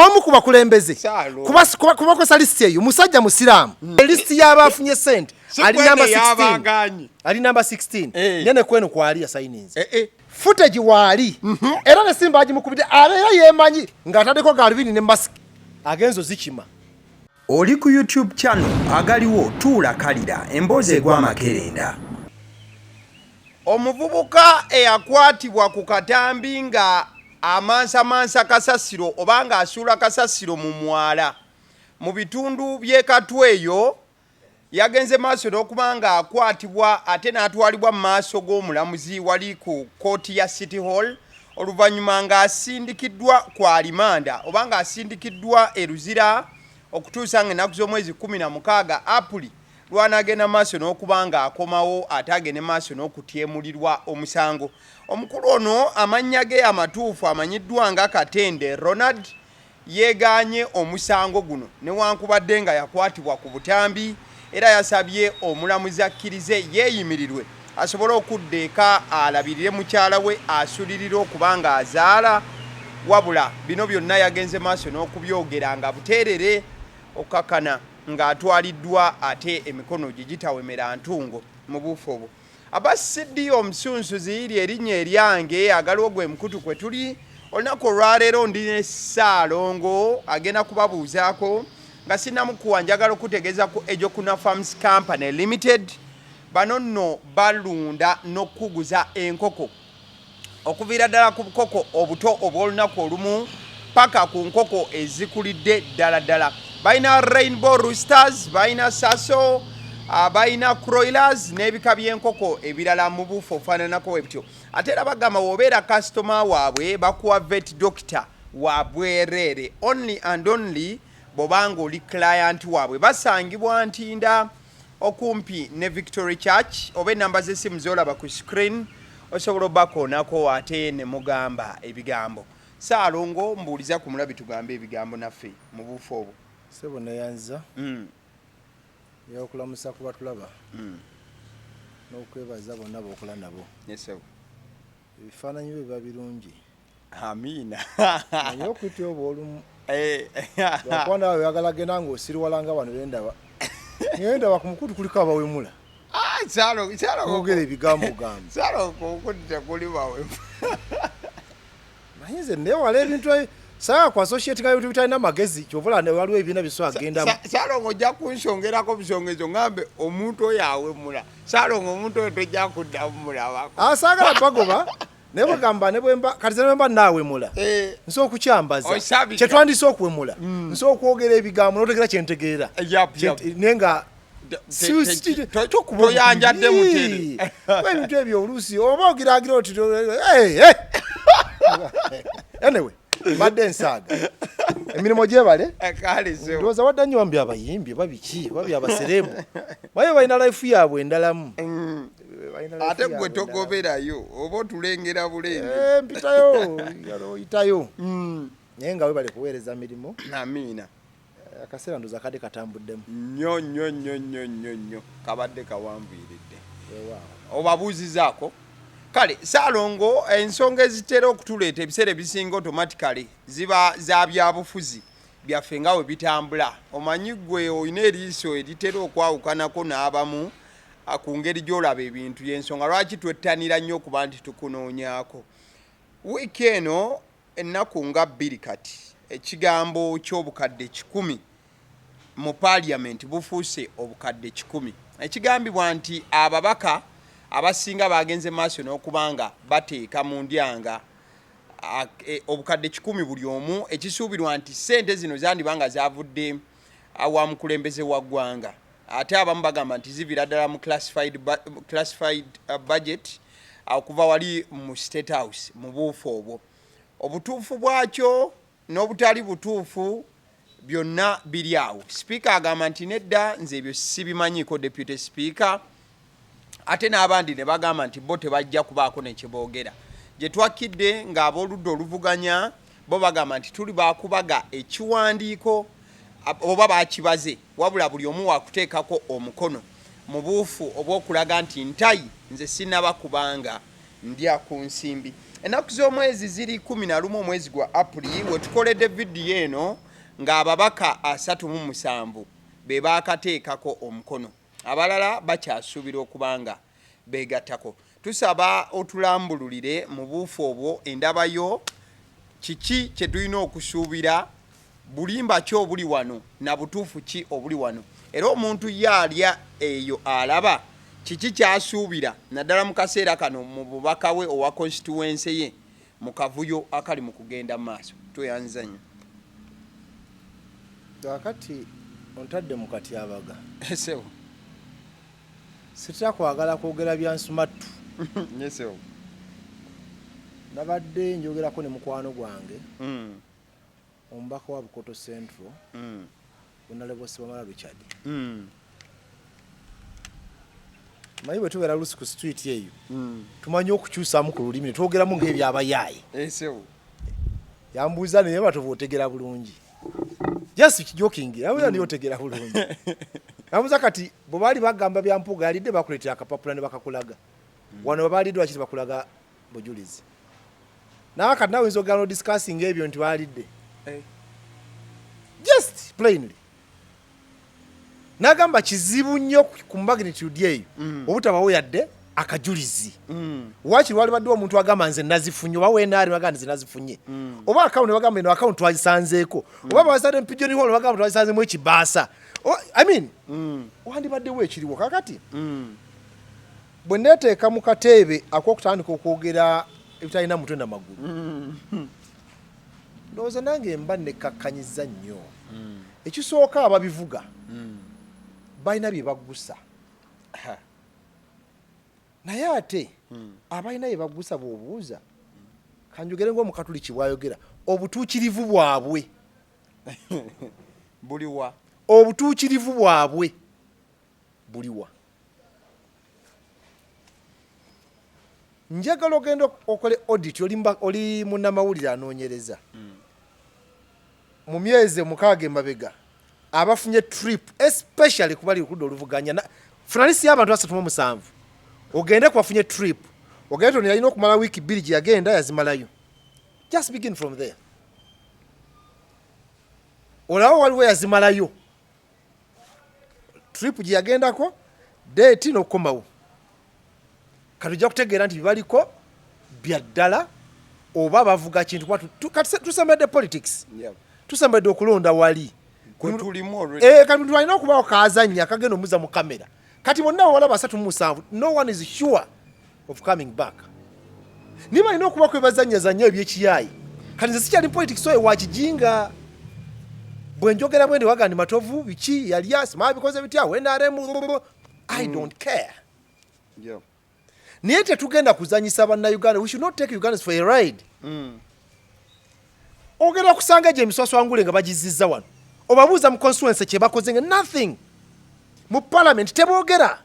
omu ku bakulembeze kuba kwesa list eyo musajja musiraamu list y'abafunye sente ali number 16 ali number 16 nene kwenu kwali ya signings footage wali era ne Simba agimukubide abeera yemanyi ng'ataddeko galubini ne mask agenzo zikima. Oli ku YouTube channel Agaliwo tuula kalira emboozi egw'amakerenda. Omuvubuka eyakwatibwa ku katambi nga amansa kasasiro obanga asuula kasasiro mu mwala mu bitundu by'e Katweyo yagenze maaso n'okubanga akwatibwa ate n'atwalibwa mu maaso g'omulamuzi wali ku kooti ya City Hall oluvannyuma ng'asindikiddwa kwa alimanda obanga asindikiddwa eruzira okutuusa ng'ennaku z'omwezi 16 Apuli lwanagenda maaso n'okubanga akomawo ate agende maaso n'okutyemulirwa omusango. Omukulu ono amannya ge amatuufu amanyiddwa nga Katende Ronald yeeganye omusango guno newankubadde nga yakwatibwa ku butambi era yasabye omulamuzi akkirize yeeyimirirwe asobole okudda eka alabirire mukyala we asulirira okubanga azaala wabula bino byonna yagenze maaso n'okubyogera nga buteerere okakana ng'atwaliddwa ate emikono gye gitawemera ntungo mu buufu obwo. Abasidi omusunsuzi iri erinnya eryange Agaliwo gwe mukutu kwe tuli olunaku olwaleero ndi ne Ssalongo agenda kubabuuzaako nga sinnamukuwa njagala okutegeeza ku Ejokuna Farms Company Limited bano nno balunda n'okuguza enkoko okuviira ddala ku bukoko obuto obw'olunaku olumu paka ku nkoko ezikulidde ddala. Baina Rainbow Roosters, baina Saso, baina Croilers n'ebika by'enkoko ebirala mu buufu ofaananako ebityo. Ate era bagamba wobeera customer waabwe bakuwa vet doctor wabwereere only and only bobanga oli client waabwe. Basangibwa Ntinda okumpi ne Victory Church oba ennamba z'essimu z'olaba ku screen osobola obakoonako ate ne mugamba ebigambo. Ssalongo mbuuliza ku mulabi tugambe ebigambo naffe mu buufu obwo. Sebo neyanza yakulamusa kuba tulaba n'okwebaza bonna b'okola nabo. Yesebo ebifaananyi bye biba birungi. Amiina. Naye okwita oba olumu lwakuba nawe oyagala genda ng'osiriwala nga wano bendaba naye ndaba ku mukutu kuliko abawemula ogera ebigambo okudde kuli bawemula naye nze neewala ebintu saa kwa associate nga bintu bitalina magezi kyovula waliwo ebibiina biso agendamu. Ssalongo ojja kunsongerako busongezo ngambe omuntu oyo awemula. Ssalongo omuntu oyo tojja kuddamu mulabako. Saagala bagoba naye bagamba ne bwemba kati ze bwemba naawemula nsobola okukyambaza kyetwandise okuwemula nsobola okwogera ebigambo n'otegera kyentegeera naye nga toyanjadde mutere ebintu ebyo oluusi oba ogiraagira oti anyway badde ensaaga emirimu gyebale ndowooza wadda nnyo bambi abayimbi oba biki oba byabaserebu baye balina life yaabwe endalamu ate gwe togoberayo oba otulengera bulembe mpitayo oyitayo naye nga webale kuweereza mirimu. Amiina. Akaseera ndoza kadde katambuddemu nnyo kabadde kawanvuyiridde obabuuzizaako. Kale Ssalongo ensonga ezitera okutuleeta ebiseera ebisinga automatically ziba za byabufuzi byaffe nga we bitambula. Omanyi gwe olina eriiso eritera okwawukanako n'abamu ku ngeri gy'olaba ebintu y'ensonga lwaki twettanira nnyo okuba nti tukunoonyaako. Wiiki eno ennaku nga 2 kati ekigambo ky'obukadde 100 mu Parliament bufuuse obukadde 100 ekigambibwa nti ababaka abasinga bagenze maaso n'okubanga bateeka mu ndyanga obukadde 100 buli omu ekisuubirwa nti ssente zino zandibanga zavudde wa mukulembeze wa ggwanga ate abamu bagamba nti zivira ddala mu classified budget okuva wali mu State House mu buufu obwo. Obutuufu bwakyo n'obutali butuufu byonna biri awo. Speaker agamba nti nedda nze ebyo sibimanyiiko Deputy Speaker ate n'abandi ne bagamba nti bo tebajja kubaako nekiboogera. Gye twakidde ng'ab'oludda oluvuganya bo bagamba nti tuli baakubaga ekiwandiiko oba baakibaze wabula buli omu waakuteekako omukono mu buufu obw'okulaga nti ntayi nze sinnaba kubanga ndya ku nsimbi. Ennaku z'omwezi ziri 11 omwezi gwa April wetukoledde vidiyo eno ng'ababaka 37 be baakateekako omukono. Abalala bakyasuubira okubanga beegattako. Tusaba otulambululire mu buufu obwo endabayo kiki kye tulina okusuubira, bulimba ki obuli wano na butuufu ki obuli wano. Era omuntu yaalya eyo alaba kiki kyasuubira naddala mu kaseera kano mu bubaka we owa constituency ye mu kavuyo akali mu kugenda mu maaso. Tweyanza nnyo. Wakati ontadde mu katyabaga. Esewo. Sitya kwagala kwogera bya nsumattu. Esewo. Nabadde njogerako ne mukwano gwange. Omubaka wa Bukoto Central. Honorable Sibamala Richard. Manyi bwe tubeera lusi ku street eyo. Tumanyi okukyusaamu ku lulimi ne twogeramu ng'ebyabayaaye. Esewo. Yambuuza naye Matovu otegera bulungi. Just joking. Yambuuza naye otegera bulungi. Yambuuza kati bwe baali bagamba bya mpuuga Eyalidde bakuleetera akapapula ne bakakulaga. Wano Eyalidde wakiti bakulaga bujulizi. Nawe kati nawe oyinza ogenda discussing ebyo nti Eyalidde. Just plainly. Nagamba kizibu nnyo ku magnitude eyo obutabawo yadde akajulizi. Wakiri wali badde omuntu agamba nze nazifunye oba wenaali bagamba nze nazifunye. Oba account bagamba eno account twazisanzeeko. Oba bazadde pigeon hole bagamba twazisanzeemu ekibaasa. I mean, wandibaddewo ekiriwo kakati. Bwe neeteeka mu kateebe ak'okutandika okwogera ebitalina mutwe na magulu. Ndowooza nange mba nekakkanyiza nnyo. Ekisooka ababivuga balina bye baggusa. Naye ate abalina bye baggusa bw'obuuza kanjogere ng'omukatuliki bw'ayogera obutuukirivu bwabwe. Buliwa. Obutuukirivu bwabwe buliwa. Njagala ogenda okole audit oli munnamawulire anoonyereza. Mu myezi 6 emabega abafunye trip especially kubali kudde oluvuganya Francis y'abantu 37 ogende kwafunye trip ogende toni yalina okumala wiki 2 gye yagenda yazimalayo. Just begin from there. Olawo waliwo yazimalayo trip gye yagendako date n'okomawo. Katujja kutegeera nti bibaliko byaddala oba bavuga kintu tusemedde politics. Tusemedde okulonda wali. Kati tulina okubawo kaazannya kagenda omuza mu kamera. Kati bonna bawala 37 no one is sure of coming back. Niba alina okuba kwebazannyazannya ebyekiyaayi. Kati nze sikyali politics oyo wakijinga. Bwe njogera bwende wagandi Matovu biki yali asima bikoze bitya NRM. I don't care. Niye tetugenda kuzanyisa bannayuganda. We should not take Ugandans for a ride. Ogenda kusanga gye emiswaswa ngule nga bagizizza wano. Obabuuza mu constituency kye bakoze nga nothing. Mu parliament teboogera.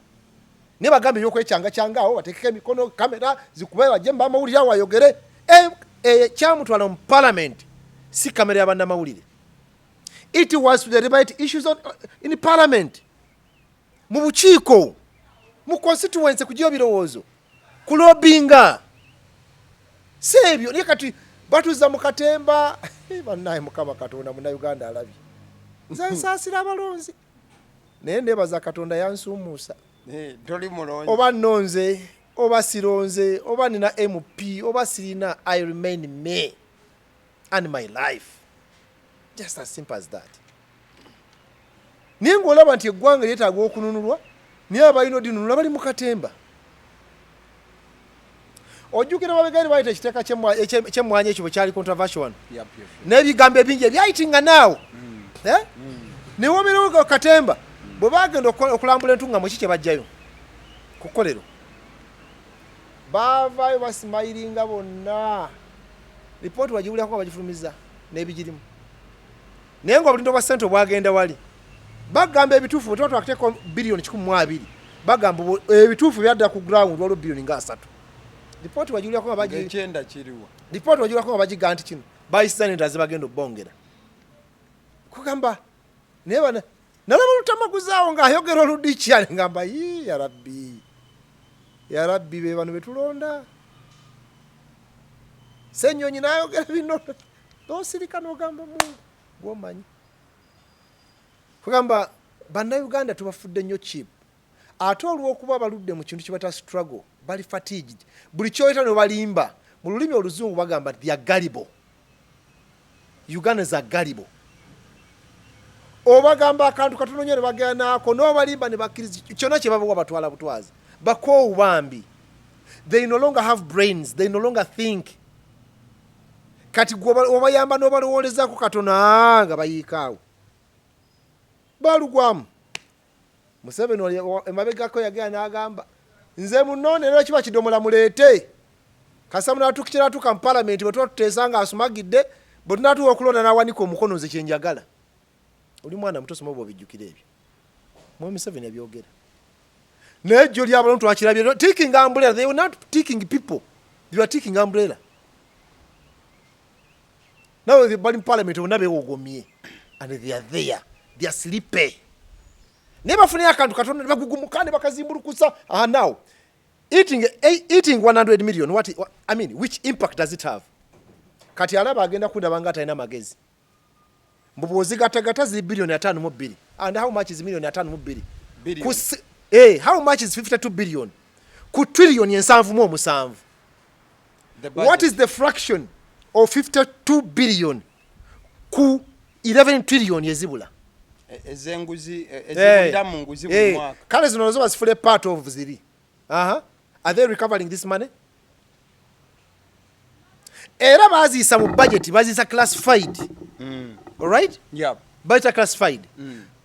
Ne bagambe y'okwekyanga awo bateekeko emikono kamera zikube bajje mbamawulire awo ayogere. Kyamutwala mu parliament si kamera y'abannamawulire. It was to the debate issues in parliament. Mu bukiiko. Mu constituency kujiyo birowoozo. Kulobinga. Sebyo ne kati batuza mu katemba bannaye Mukama Katonda muna Uganda alabye. Nze nsaasira abalonzi. Naye nebaza Katonda yansuumuusa. Toli mulonzi. Oba nnonze, oba sironze, oba nina MP, oba sirina, I remain me and my life. Just as simple as that. Niye ng'olaba nti eggwanga lyetaaga okununulwa, niye abalina odinunula bali mu katemba. Ojjukira babegari bayita ekiteeka ky'emmwanyi ekyo bwe kyali controversial. N'ebigambo ebingi ebyayitinga naawo. Ne wobeerawo katemba bwe bagenda okulambula entunga mu ki kye bajjayo ku kkolero. Baavaayo basimayiringa bonna. Lipooti wagiwulirako bagifulumiza n'ebigirimu. Naye ng'obulindo bwa ssente bwagenda wali. Bagamba ebituufu bwe tuba twakuteeka biliyoni 12. Bagamba ebituufu byadda ku ground waliwo biliyoni nga 3. Lipooti wagiwulirako nga bagi ekyenda kiriwa. Lipooti wagiwulirako nga bagiga nti kino bayisiza n'entazi bagenda obbongera. Kugamba naye bana nalaba lutamaguzaawo ng'ayogera oludikyali ngamba ya Rabbi be bano be tulonda. Senyonyi nayogera bino tosirika n'ogamba Mungu gwomanyi. Kugamba bannayuganda tubafudde nnyo cheap. Ate olw'okuba baludde mu kintu kibata struggle bali fatigued. Buli kyoyita ne balimba mu lulimi oluzungu bagamba nti agalibo. Uganda za galibo. Obagamba akantu katono nnyo ne bagenda nako n'obalimba ne bakkiriza kyonna kye babawa batwala butwazi. Bakoowu bambi. They no longer have brains. They no longer think. Kati obayamba n'obalowoolezaako katono nga bayiikaawo. Balugwamu. Museveni emabegako yagenda n'agamba nze munoone era kiba kidomola muleete. Kasa munatukira atuka mu parliament bwe tuba tuteesanga asumagidde bwe tunatuwa okulonda n'awanika omukono nze kye njagala. Oli mwana muto soma bw'obijjukira ebyo. Museveni abyogera. Naye jjo ly'abalontu twakirabye taking umbrella. They were not taking people. They were taking umbrella. Now they bali in parliament bonna beewogomye. And they are there. They are sleepy. Never funny akantu katono ne bagugumuka ne bakazimbulukusa. Now eating 100 million what I mean which impact does it have? Kati alaba agenda kundaba nga talina magezi. Mbubozi gatagata zili bilioni 5.2. And how much is million 5.2? Billion. How much is 52 billion? Ku trillion yensanvu mu musanvu. What is the fraction of 52 billion ku 11 trillion yezibula? Ezenguzi ezibulira mu nguzi mu mwaka. Kale zino zo basifule part of ziri. Are they recovering this money? Era bazisa mu budget bazisa classified. All right? Yeah. Budget classified.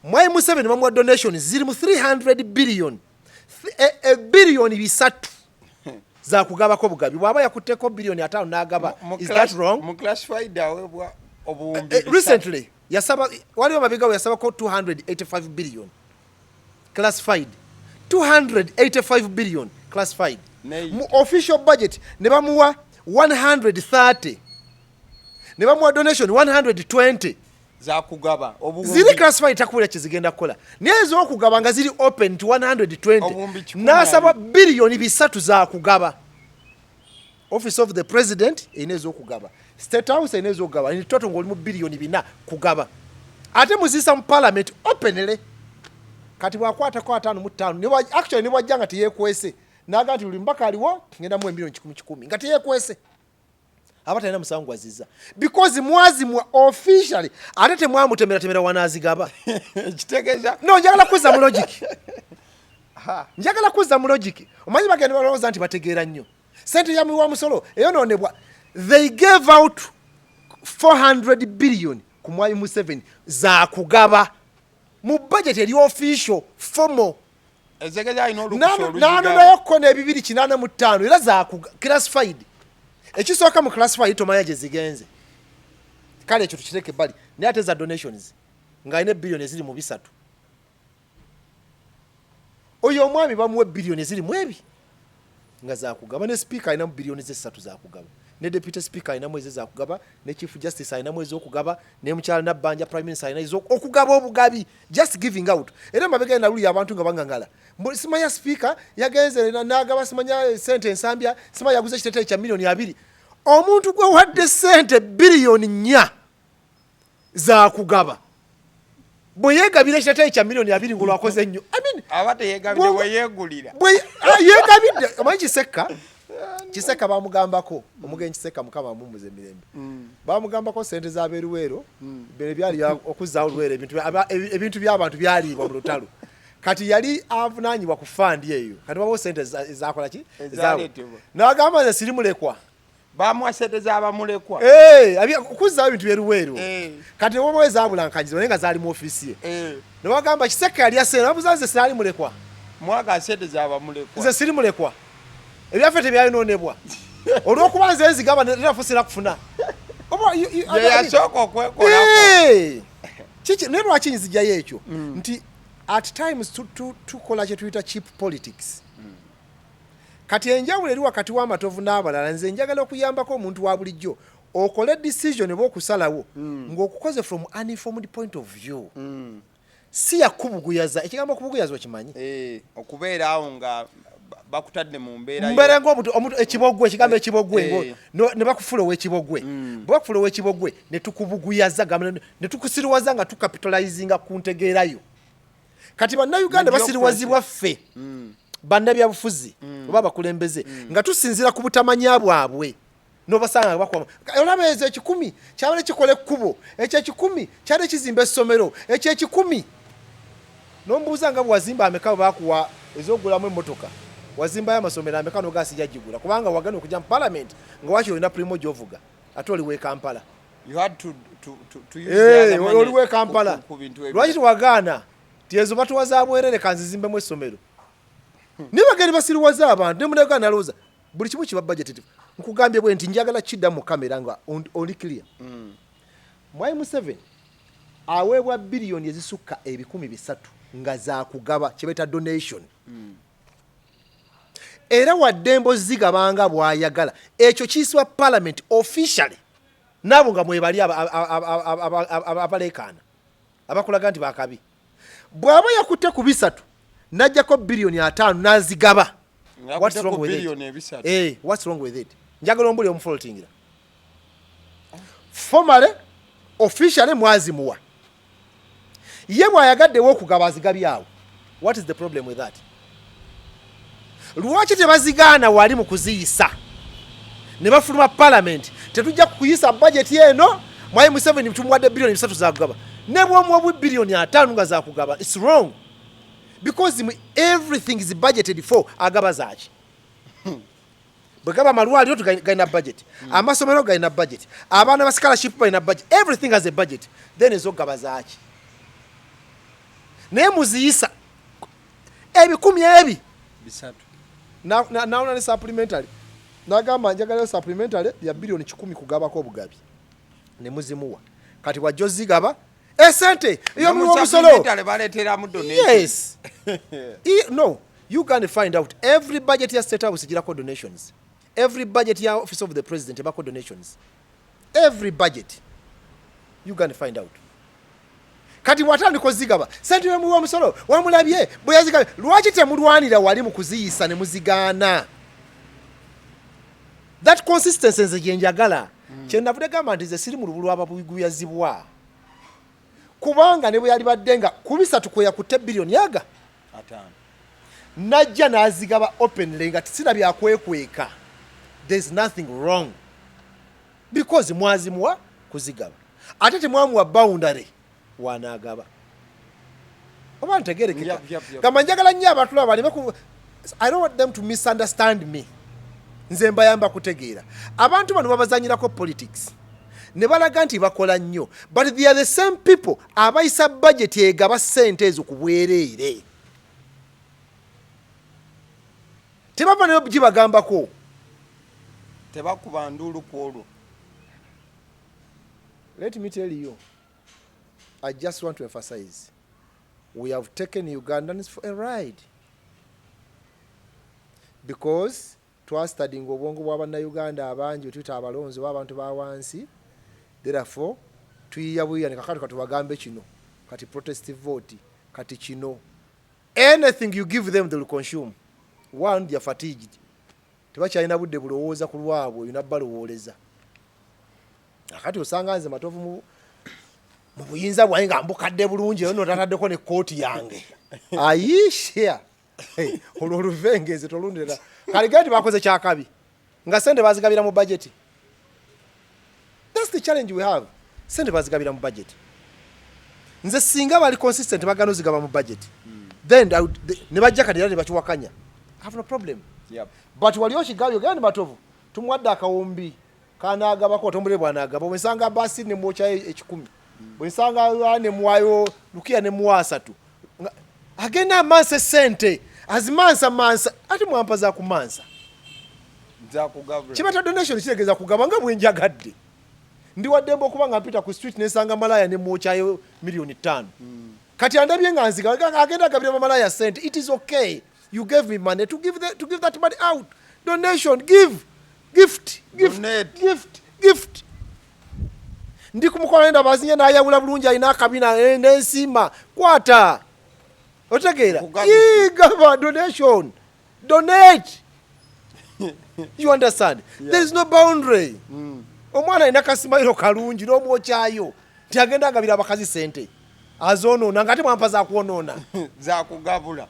Mwai Museveni bamwa donation ziri mu 300 billion. A billion bisatu za kugabako bugabi. Bwaba yakuteko billion 5 n'agaba. Is that wrong? Mu classified awebwa obuwumbi. Recently, yasaba waliwo mabigawo yasaba ko 285 billion. Classified. 285 billion classified. Mu official budget ne bamuwa 130. Ne bamuwa donation 120. Za kugaba obuwumbi. Ziri classified takubira kizigenda kola. Nezo okugaba nga ziri open to 120. Nasaba billion bisatu za kugaba. Office of the President enezo okugaba. State House enezo okugaba. Ni total ngoli mu billion bina kugaba. Ate muzisa mu parliament openly. Kati bwakwata kwa 5.5 actually ni wajanga tiyekwese nagati uli mpaka aliwo ngenda mu milioni 10 ngati yekwese abata ina musangu aziza because mwazi mwa officially atete mwamutemera wanazigaba kitegeza no njagala kuza mu logic njagala kuza mu logic omanyi bagenda baloza nti bategeera nnyo sente ya wa musolo eyo nonebwa they gave out 400 billion ku Mwai Museveni za kugaba mu budget eri official formal ezegeza ino lukusho na yakone 285 era za classified ekisoka mu classified tomanya je zigenze kale ekyo tukireke bali ne ate za donations nga ine billion ziri mu bisatu oyo omwami bamuwe billion ziri mu ebi nga za kugaba ne speaker ina billion zesatu za kugaba ne deputy speaker ina mwezi za kugaba ne chief justice ina mwezi okugaba ne mchala na banja prime minister ina okugaba obugabi just giving out era mabega na luli abantu nga bangangala simanya speaker yagenze nagaba simanya sente ensambya simanya yaguze kitete cha milioni 2 omuntu gwe wadde sente billion 4 za kugaba boyegabire kitete cha milioni 2 ngolo akoze nnyo I mean abate yegabire weyegulira yegabide amanyi Kiseka bamugambako omugenyi Kiseka mukama mumuze mirembe bamugambako sente za beruwero bere byali okuzza olwere ebintu by'abantu byali mu lutalo kati yali avunanyibwa ku fund eyo kati babo sente zakola ki nagamba ne sirimulekwa bamwa sente za bamulekwa okuzza ebintu byeruwero kati bo mwezi abulankanyizo nenga zali mu office ne bagamba Kiseka yali asena abuzaze sali mulekwa mwaga sente za bamulekwa nze sirimulekwa ebyafete byayinonebwa olwokubanza enzigaba nerafusira kufuna yasoko kwekola chichi nero achinzija yecho nti at times tukola kye tuyita cheap politics kati enjawulo eri wakati wa Matovu n'abalala nze njagala okuyambako omuntu wa bulijjo okole decision eba okusalawo ng'okukoze from an informed point of view si yakubuguyaza ekigambo kubuguyaza okimanyi okubeera awo nga bakutadde mu mbeera mbere omuntu ekibogwe ekigambo ekibogwe ne bakufula ow'ekibogwe bakufula ow'ekibogwe ne tukubuguyaza ne tukusiriwaza nga tukapitalizinga ku ntegeerayo kati bannayuganda basiriwazibwa ffe bannabyabufuzi oba bakulembeze nga tusinzira ku butamanya bwabwe n'obasanga bakwama olaba ezo ekikumi kyabale kikola ekkubo ekyo ekikumi kyali kizimba essomero ekyo ekikumi n'ombuuza nga bwazimba ameka bakuwa ez'ogulamu emmotoka wazimba y'amasomero ameka n'ogaasijja gigula kubanga wagana okujja mu parliament nga wakiri olina primo gy'ovuga ate oliwe Kampala oliwe Kampala lwaki tuwagaana ti ezo batuwaza bwerere kanzizimbemu essomero niye bagenda basiriwaza abantu ne munayuganda nalowooza buli kimu kiba budget nkugambye bwe nti njagala kidda mu kamera nga oli clear Mwai Museveni aweebwa biliyoni ezisukka 300 nga za kugaba kyebeta donation era waddembo zigabanga bwayagala ekyo kiisibwa parliament officially nabo nga mwebali abalekana abakulaga nti bakabi bwaba yakutte ku 3 najjako biliyoni 5 nazigaba. What's wrong with it? What's wrong with it? Njagala ombuli omufolotingira. Formally, officially mwazimuwa. Ye bwayagadde w'okugaba azigabyawo. What is the problem with that? Lwaki tebazigaana wali mu kuziyisa? Ne bafuluma parliament. Tetujja kuyisa budget eno, Mwai Museveni tumuwadde biliyoni 3 za kugaba. Ne bw'omuwa biliyoni 5 nga za kugaba. It's wrong. Because everything is budgeted for agaba zaki. Bwegaba malwaliro tugaina budget. Amasomero gaina budget. Abaana ba scholarship baina budget. Everything has a budget. Then ezo gaba zaki. Ne muziyisa ebikumi ebi bisatu. Naona ni supplementary. Nagamba njagala supplementary ya biliyoni 10 kugabako obugabi. Ne muzimuwa. Kati wajozigaba esente iyo musolo yes. No, you can find out every budget ya state house gira donations, every budget ya office of the president about donations, every budget you can find out. Kati watandi kozigaba sente yo muwa musolo wamulabye boyaziga lwaki temulwanira wali mu kuziyisa ne muzigana. That consistency is yenjagala kyenavudde gamba nti ze siri mu lubulu ababuguyazibwa kubanga ne bwe yali baddenga kubisatu kwe yakutte biliyoni yaga 5 najja nazigaba openly nga tisina byakwekweka. There's nothing wrong because mwazimuwa kuzigaba ate temwamuwa boundary wanagaba oba ntegerekeka kama njagala nnyo abantu laba I don't want them to misunderstand me. Nze mbayamba kutegeera abantu bano babazanyirako politics ne balaga nti bakola nnyo but they are the same people abayisa budget egaba sente ezo ku bwereere. Tebava ne gibagambako tebakuba ndulu kwolwo. Let me tell you, I just want to emphasize, we have taken Ugandans for a ride because twastadinga obwongo bw'abannayuganda abangi tuyita abalonzi b'abantu ba wansi. Therefore tuyiyabuya ne kakati katubagambe kino kati protestive vote kati kino anything you give them they will consume. One, they are fatigued. Tebakyalina budde bulowooza ku lwabwe olina balowooleza. Akati osanga nze Matovu mu buyinza bwange nga mbukadde bulungi eyo notataddeko ne kooti yange. Ayisha olwo oluvengeze tolundira kaligati bakoze kyakabi nga sente bazigabira mu budget. That's the challenge we have. Sente bazigabira mu budget. Nze singa bali consistent bagano zigaba mu budget. Then ne bajja kadira ne bakiwakanya. I have no problem. Yep. But walioshi gayo gani Matovu tumwadda akawumbi kana agabako tombule bwana agaba wensanga basi ne mocha ekikumi wensanga ne mwayo lukia ne mwasatu agenda manse sente azimansa ati mwampa za kumansa za kugabula chibata donation kiregeza kugaba nga bwenjagadde ndi waddembo okubanga mpita ku street nesanga malaya ne mocha yo milioni 5 kati andabye nga nziga agenda gabira malaya sente. It is okay. You gave me money to give that money out. Donation, gift. Ndi kumukwenda bazinye na ayawula bulungi alina akabina n'ensima kwata otegeera gaba donation donate. You understand? Yeah. There is no boundary. Omwana ina kasimairo kalungi no mwochayo. Tiagenda agabira abakazi sente. Azono ngate mwampa za kuonona. Za kugabula.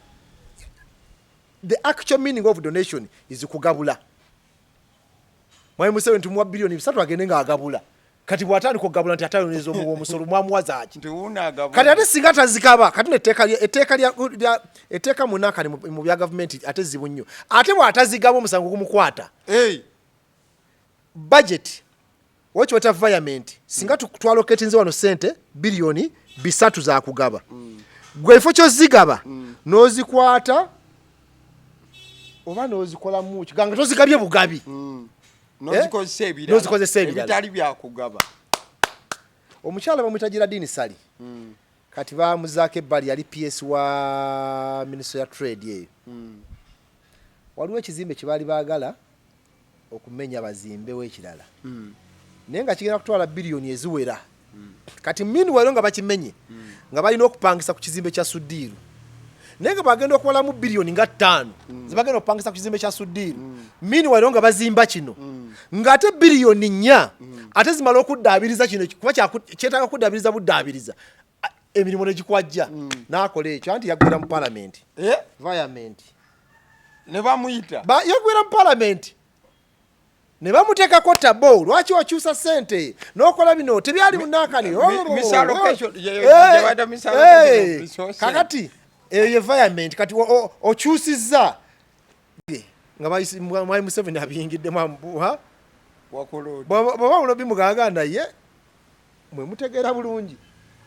The actual meaning of donation is kugabula. Mwayi musewe ntumwa bilioni 3 agende nga agabula. Kati bwatani kugabula nti atayo nezo mu musoro mwamwaza achi. Ntiuna agabula. Kati ate singata zikaba. Kati eteka munaka ni mu bya government ate zibunyo. Ate bwatazigaba musango kumukwata. Budget. Watch what environment. Singa twalocate nze wano sente bilioni 3 za kugaba. Gwe ifo kyo zigaba. Nozikwata oba nozikola muki. Ganga tozigabye bugabi. Nozikozesa ebirala. Ebitali bya kugaba. Omukyala bamutagira dini sali. Kati bamuzake bali yali PS wa Minister ya Trade yeyo. Waliwo ekizimbe kibali baagala okumenya bazimbe w'ekirala. Nenga kigenda kutwala bilioni eziwera. Kati meanwhile nga bakimenye nga balina okupangisa ku kizimbe kya Sudiru. Nenga bagenda okukola mu bilioni nga 5. Zibagenda okupangisa ku kizimbe kya Sudiru. Meanwhile nga bazimba kino. Nga ate bilioni 4 ate zimala okuddabiriza kino kuba kyetaaga kuddabiriza buddabiriza. Emirimu ne gikwajja n'akola ekyo anti yagwira mu parliament. Environment. Ne bamuyita. Yagwira mu parliament. Ne bamuteekako tabo lwaki wakyusa sente n'okola bino tebyali munakani kakati environment kati okyusizza nga Mwai Museveni abiyingidde mwambuha baba mulobi mugaganda ye mwe mutegeera bulungi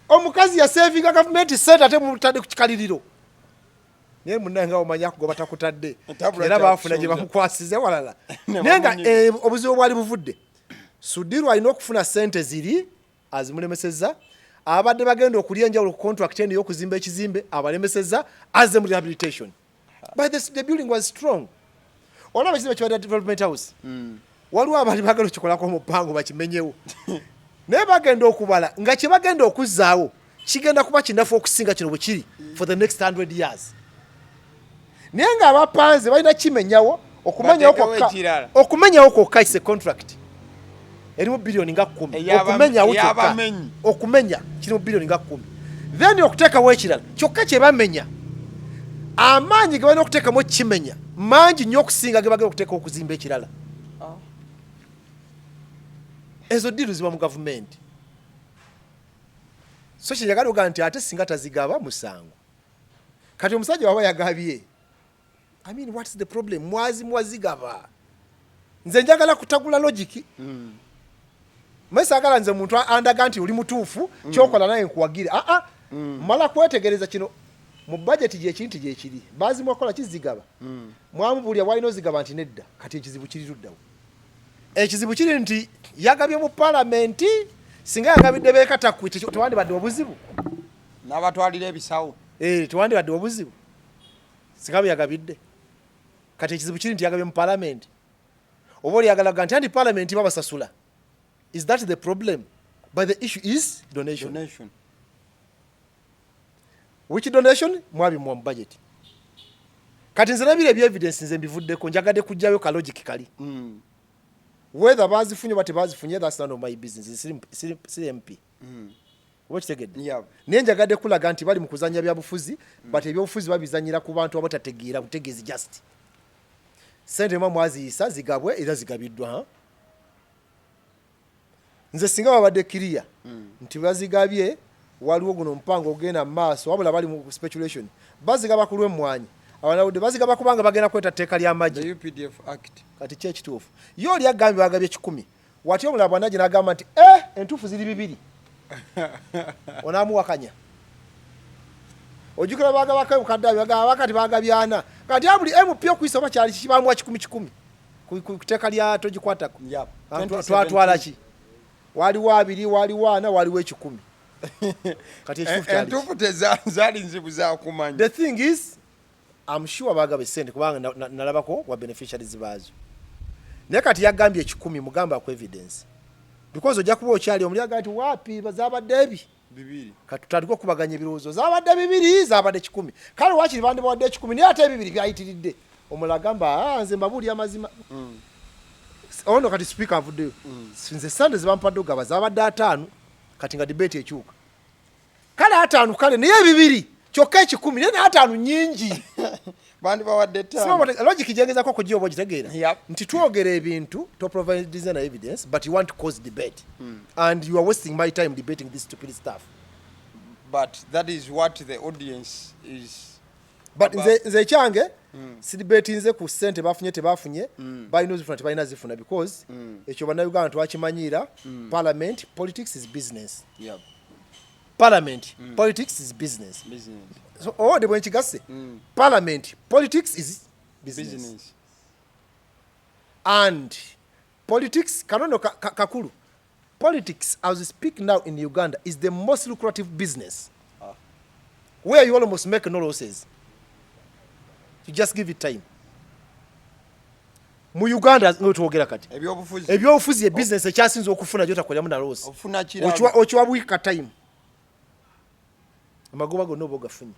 omukazi ya saving government sente ate mutadde ku kikaliriro naye munanga omanya ko batakutadde era bafuna gye bamukwasize walala nenga obuzibu bwali buvudde Sudiru alina okufuna sente ziri azimulemeseza abadde bagenda okulya enjawulo ku contract endi y'okuzimba ekizimbe abalemeseza as mu rehabilitation but the building was strong olaba ekizimbe kya development house waliwo abali bagenda okukikolako omupango bakimenyewo naye bagenda okubala nga kye bagenda okuzzaawo kigenda kuba kinafu okusinga kino bwe kiri for the next 100 years. Nenga abapanze balina kimenyawo okumenyawo kokka is a contract. Erimu bilioni nga 10. Okumenya kirimu bilioni nga 10. Then okuteekawo ekirala kyokka kye bamenya. Amaanyi ge balina okuteekamu kimenya mangi nnyo okusinga ge bagenda okuteeka okuzimba ekirala. Ezo diru ziba mu gavumenti. So kinjagala okuga nti ate singa tazigaba musango. Kati omusajja waba yagabye. I mean, what's the problem? Mwazigaba. Nze njagala kutagula logic. Mesa agala nze muntu andaga nti oli mutuufu kyokola naye nkuwagire. Mala kwetegereza kino mu budget gye kintu gye kiri. Bazi mwakola kizigaba. Mwamubulya walino zigaba nti nedda. Kati ekizibu kiri tuddawo. Ekizibu kiri nti yagabye mu parliament singa yagabidde beekata kwite tewandi badde obuzibu. N'abatwalira ebisawo. Tewandi badde obuzibu. Singa yagabidde. Kati ekizibu kiri nti yagabye mu parliament. Oboli yagalaga nti parliament babasasula. Is that the problem? But the issue is donation. Which donation? Mwabi mu budget. Kati nze nabire ebyo evidence nze mbivuddeko njagadde kujjayo ka logic kali. Whether bazifunye bate bazifunye that's none of my business. Siri MP. Watch again. Niye njagadde kulaga nti bali mu kuzanya bya bufuzi but ebyobufuzi babizanyira ku bantu abatategeera butegeezi just. Sente mwazi isa zigabwe era zigabiddwa. Nze singa babadde clear nti bazigabye waliwo guno mpango ogenda maaso wabula bali mu speculation bazigaba kulwe mwanyi abanawudde bazigaba kubanga bagenda kweta tteeka lya maji the UPDF Act kati kye kituufu yo oli agambye bagabye 10 wati omulaba naje n'agamba nti entuufu ziri 2 onaamuwakanya ojukira bagabako mukaddabi bagaba bakati bagabyana kati abuli MP okuyisa oba kyali kibamuwa 10 ku tteeka lya togikwatako twatwala ki waliwo 2 waliwo 4 waliwo 10 kati entuufu tezali nzibu za kumanya. The thing is I'm sure bagabe sente kubanga nalabako wa beneficiaries bazo naye kati yagambye 10 mugamba ku evidence because ojja kuba okyali omulyaga nti wapi bazabadde ebi 2 kati tutandika okubaganya ebirowoozo zabadde 2 zabadde 10 kale wakiri bandi bawadde 10 naye ate 2 byayitiridde omulagamba nze mbabuli amazima ono kati speaker avuddeyo sinze sande zibampadde ogabaza abadde 5 kati nga debate ekyuka kale 5 kale naye bibiri kyokka 10 naye 5 nyingi bandi bawadde 5 logic jengeza ko kujiyo bogitegeera nti tuogera ebintu to provide design evidence but you want to cause debate and you are wasting my time debating this stupid stuff. But that is what the audience is. But nze change si debate nze ku sente bafunye tebafunye balina zifuna tebalina zifuna because ekyo bana Uganda twakimanyira parliament politics is business. Yep. Parliament politics is business. So all the when chigase parliament politics is business. And politics kanono kakulu politics as we speak now in Uganda is the most lucrative business where you almost make no losses. You just give it time. Mu Uganda ngo tuogera kati ebyobufuzi business ekyasinze okufuna jota kolya muna loss ochwa bwika time amagoba go nobo gafunye.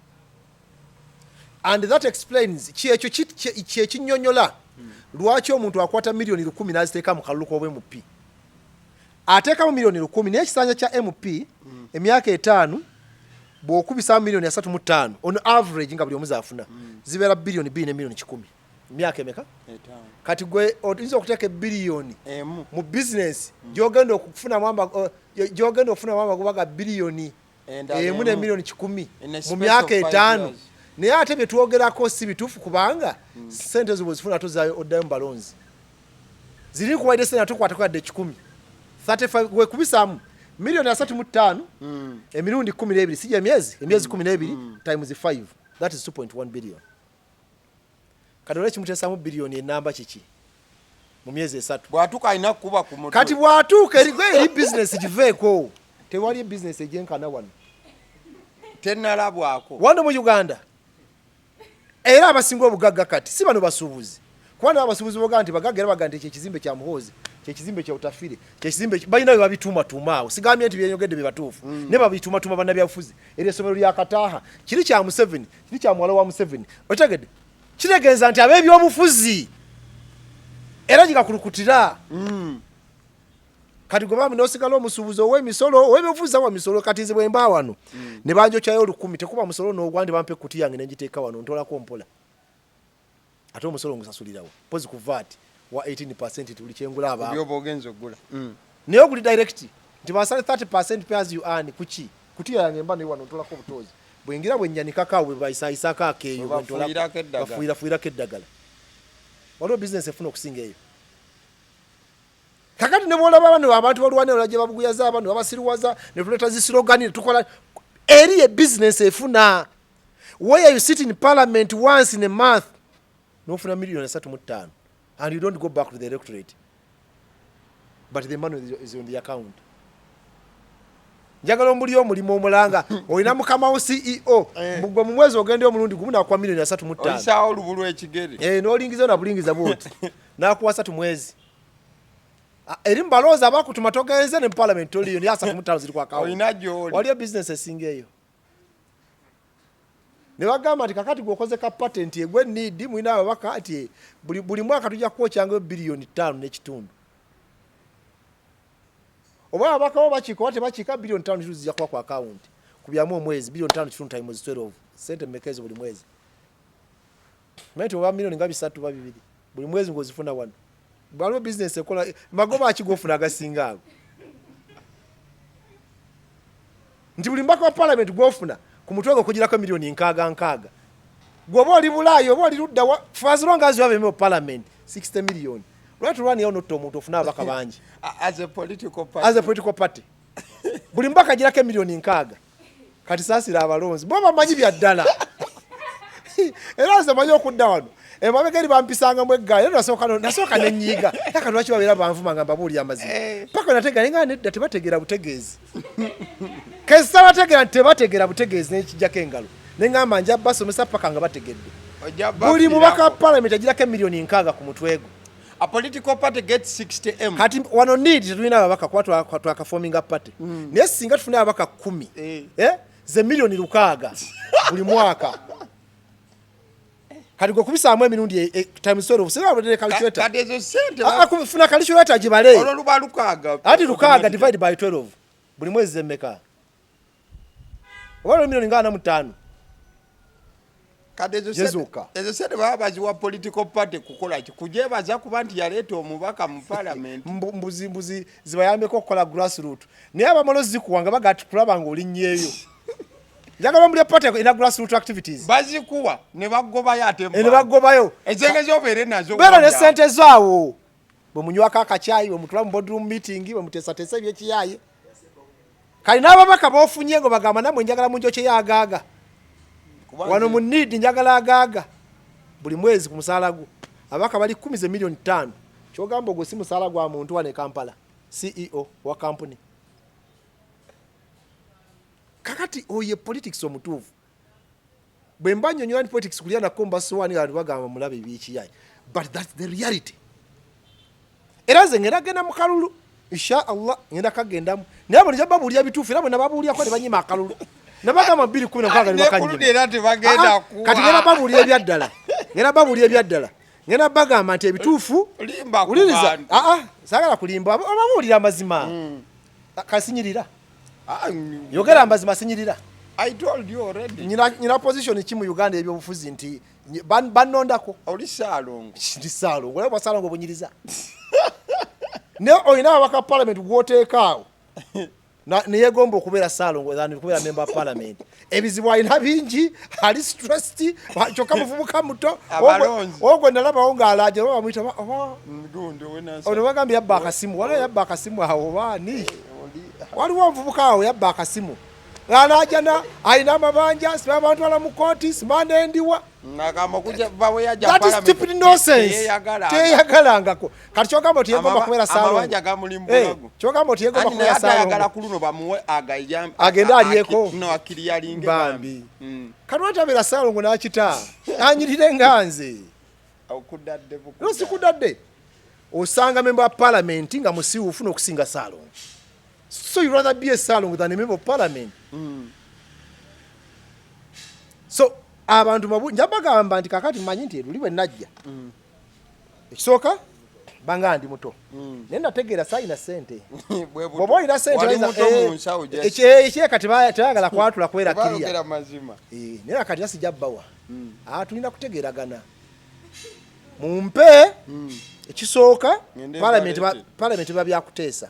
And that explains kyekyo kyekinyonyola lwaki omuntu akwata milioni 10 naziteeka mu kaluluko obwe MP ateeka mu milioni 10 n'ekisanja kya MP emyaka 5 bw'okubisa milioni 35 on average nga buli omuzi afuna zibeera bilioni 2 ne milioni 10 emyaka emeka 5 kati gwe oyinza okuteeka bilioni mu business gyogenda okufuna mwamba gubaga bilioni emu ne milioni 10 mu myaka 5 naye ate bye twogerako si bituufu kubanga sente zo bwezifuna tozaayo oddayo mu balonzi ziri kuwaide sente tukwata kwadde 10 35 gwe kubisaamu milioni 35 emirundi 12 sija emyezi 12 times 5 that is 2.1 billion. Kadole kimutesa bilioni enamba kiki mu myezi 3 bwatuka alina kuba ku moto kati bwatuka eri business giveeko tewali business ejenkana wano tenalabwako wano mu Uganda era abasinga obugagga kati si bano basuubuzi kubanga abasuubuzi boga nti bagagga baganda ekizimbe kya muhozi kyekizimbe kya utafire kyekizimbe balina babituma tumaawo sigambye nti byenyogedde bibatuufu ne babituma tuma bana byafuzi eri esomero lya Kataha kiri kya Museveni kiri kya mwala wa Museveni otegedde kiregenza nti ab'ebyobufuzi era gigakulukutira kati gobamu nosigala omusuubuzi ow'emisolo ow'ebyobufuzi wa misolo kati nze bwe mba wano ne banjokyayo 10 tekuba musolo n'ogwandi bampe kuti yange nenjiteeka wano ntolako mpola ate omusolo ngusasulirawo pozi ku VAT wa 18% tuli kyengula aba byobo ogenzo gula naye oguli direct nti basale 30% pay as you earn kuki kuti yange mba ne wano ntolako butozi bwengira bwenyanika kawe bayisaayisaka akeeyo bafuira keddagala waliwo business efuna okusinga eyo kakati ne bolaba bano abantu balwanira olajja babuguyaza abantu abasiriwaza ne tuleta zisirogani tukola eri ye business efuna where you sit in parliament once in a month no funa milioni 35 and you don't go back to the electorate but the money is on the account. Njagala omuli omulimo omulanga olina mukama wo CEO mugwe mu mwezi ogende omulundi gumu na kwa milioni 35 olisaawo olubulu ekigere n'olingiza na bulingiza bwoti nakuwa 3 mwezi eri mbaloza abakutuma togenze ne parliament toliyo ni 35 ziri kwa kawo olinajo waliyo business esinga eyo ne bagamba ati kakati gwokoze ka patent egwe need mwina ababaka ati buli mwaka tujja kuokyanga bilioni 5 n'ekitundu oba abakawo bakiko ate bakika bilioni 5 zija kwa account kubyamu omwezi bilioni 5 kitundu times 12 sente mekezo buli mwezi mete oba milioni ngabi 3 ba 2 buli mwezi ngozifuna wano balo business ekola magoba akigofuna agasinga ago nti buli mbaka wa parliament gofuna ku mutwe okugirako milioni nkaaga gwoba oli bulayo oba oli ludda for as long as you have a parliament 60 million right run you not omuntu ofuna abaka bangi as a political party buli mbaka girako milioni nkaaga kati saasira abalonzi bo bamanyi bya ddala era ze manyi okudda wano emabegeri bampisanga mweggayo nasooka nenyiga yakalwaki babeera banvuma nga mbabuulira amazima paka nategera nga nedda tebategeera butegeezi kesa bategeera tebategeera butegeezi n'ekijjako engalo neŋŋamba nja basomesa paka nga bategedde buli mubaka parliament agirako milioni nkaaga ku mutwego. A political party gets 60M. Kati wano need tulina ababaka kwa twakaforminga party. Naye singa tufuna ababaka 10 ze milioni 600 buli mwaka kati gwe kubisaamu emirundi times 12 sira abadde calculator kati ezo sente akufuna calculator gibale olwo luba lukaaga ati lukaaga divide by 12 buli mwezi mmeka walo milioni ngana mutano kati ezo sente baba baziwa political party kukola kujebaza kuba nti yaleeta omubaka mu parliament mbuzi zibayambeko okukola grassroots naye abamalozi zikuwanga bagati kulaba nga olinnyeeyo njagala muri party ina grassroots activities bazikuwa ne bagobayo ate ne bagobayo ezenge zobeere nazo bera ne sente zaawo bwe munywaka akachaayi bwe mutula mu boardroom meeting bwe mutesa ebyekiyaye kali n'ababaka boofunye ngo bagamba namwe njagala munjo kye yagaaga wano mu need njagala agaaga buli mwezi ku musaala gwo abaka bali 10 milioni 5 kyogamba ogwo si musaala gwa muntu wane Kampala CEO wa company kakati oye politics omutuufu bwe mbanyonyola ni politics kulya na komba sowani ali bagamba mulabe bikiyaye but that's the reality era ze ngeragenda mu kalulu insha Allah ngenda kagendamu naye bwe babulya bituufu era bwe nababulya ko ne banyima akalulu nabagamba 210 kaga ni bakanje ate bagenda kuwa kati ngenda babulya ebyaddala ngenda babulya ebyaddala ngenda bagamba nti ebituufu limba uliriza sagala kulimba ababulira amazima kasinyirira yogera amazima sinyirira I told you already nyina position ki mu Uganda ebyo bufuzi nti banondako oli Ssalongo ndi Ssalongo lebo Ssalongo bunyiriza ne oyina abaka parliament gwoteekaawo ne yegomba okubeera Ssalongo than okubeera member parliament ebizibu ayina bingi ali stressed kyokka muvubuka muto ogwo nalaba nga alaje bamuyita mdundo wenasa ono bagambye yabba akasimu wala yabba akasimu awo bani waliwo omuvubuka awo yabba akasimu alajana ayina amabanja siba abantu ala mu kooti simane ndiwa nakama kuja bawe yaja that is stupid nonsense teyagalangako kati kyogamba tiyegomba kubeera Ssalongo amabanja gamulimbulago kyogamba tiyegomba kubeera Ssalongo yagala kuluno bamuwe agayam agenda aliyeko no akili yalinge bambi kati watabeera Ssalongo n'akita anyirire nganze okudadde buku no sikudadde osanga member of parliament nga musiwu ufuna okusinga Ssalongo so you rather be a Ssalongo than a member of parliament so abantu mabu njabagamba nti kakati manyi nti luliwe najja ekisooka banga ndi muto nenda tegeera sayina sente bobo ina sente eche kati bayagala kwatula kwera kiria nera kati asijja bawa tulina kutegeeragana mumpe ekisooka parliament babyakuteesa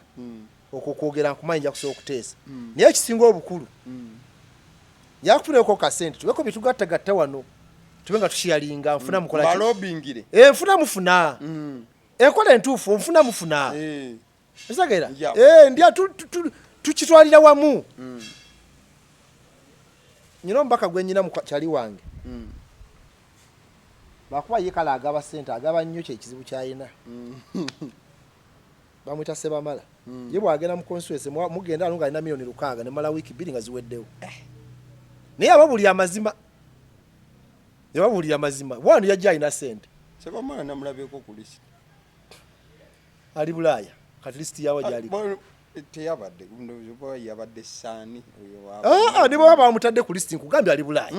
okwogera nkumanyi nja kusobola okuteesa naye ekisinga obukulu yakufuneko kasente tubeko bitugattagatta wano tube nga tushiyalinga nfuna mukola balobingire nfuna mufuna enkola entuufu nfuna mufuna esagera ndia tukitwalira wamu nyina mbaka gwenyina mu kyali wange bakuba yekala agaba sente agaba nnyo kyekizibu kyayina bamwita Sebamala ye bwagenda mu constituency mugenda alunga alina milioni 6 ne mala wiki 2 nga ziweddewo naye ababulya amazima wano yajja alina sente Sebamala namulabeko ku list ali Bulaaya kati list yawe gyali teyabadde ndo yabadde saani ne baba bamutadde ku list nkugambye ali Bulaaya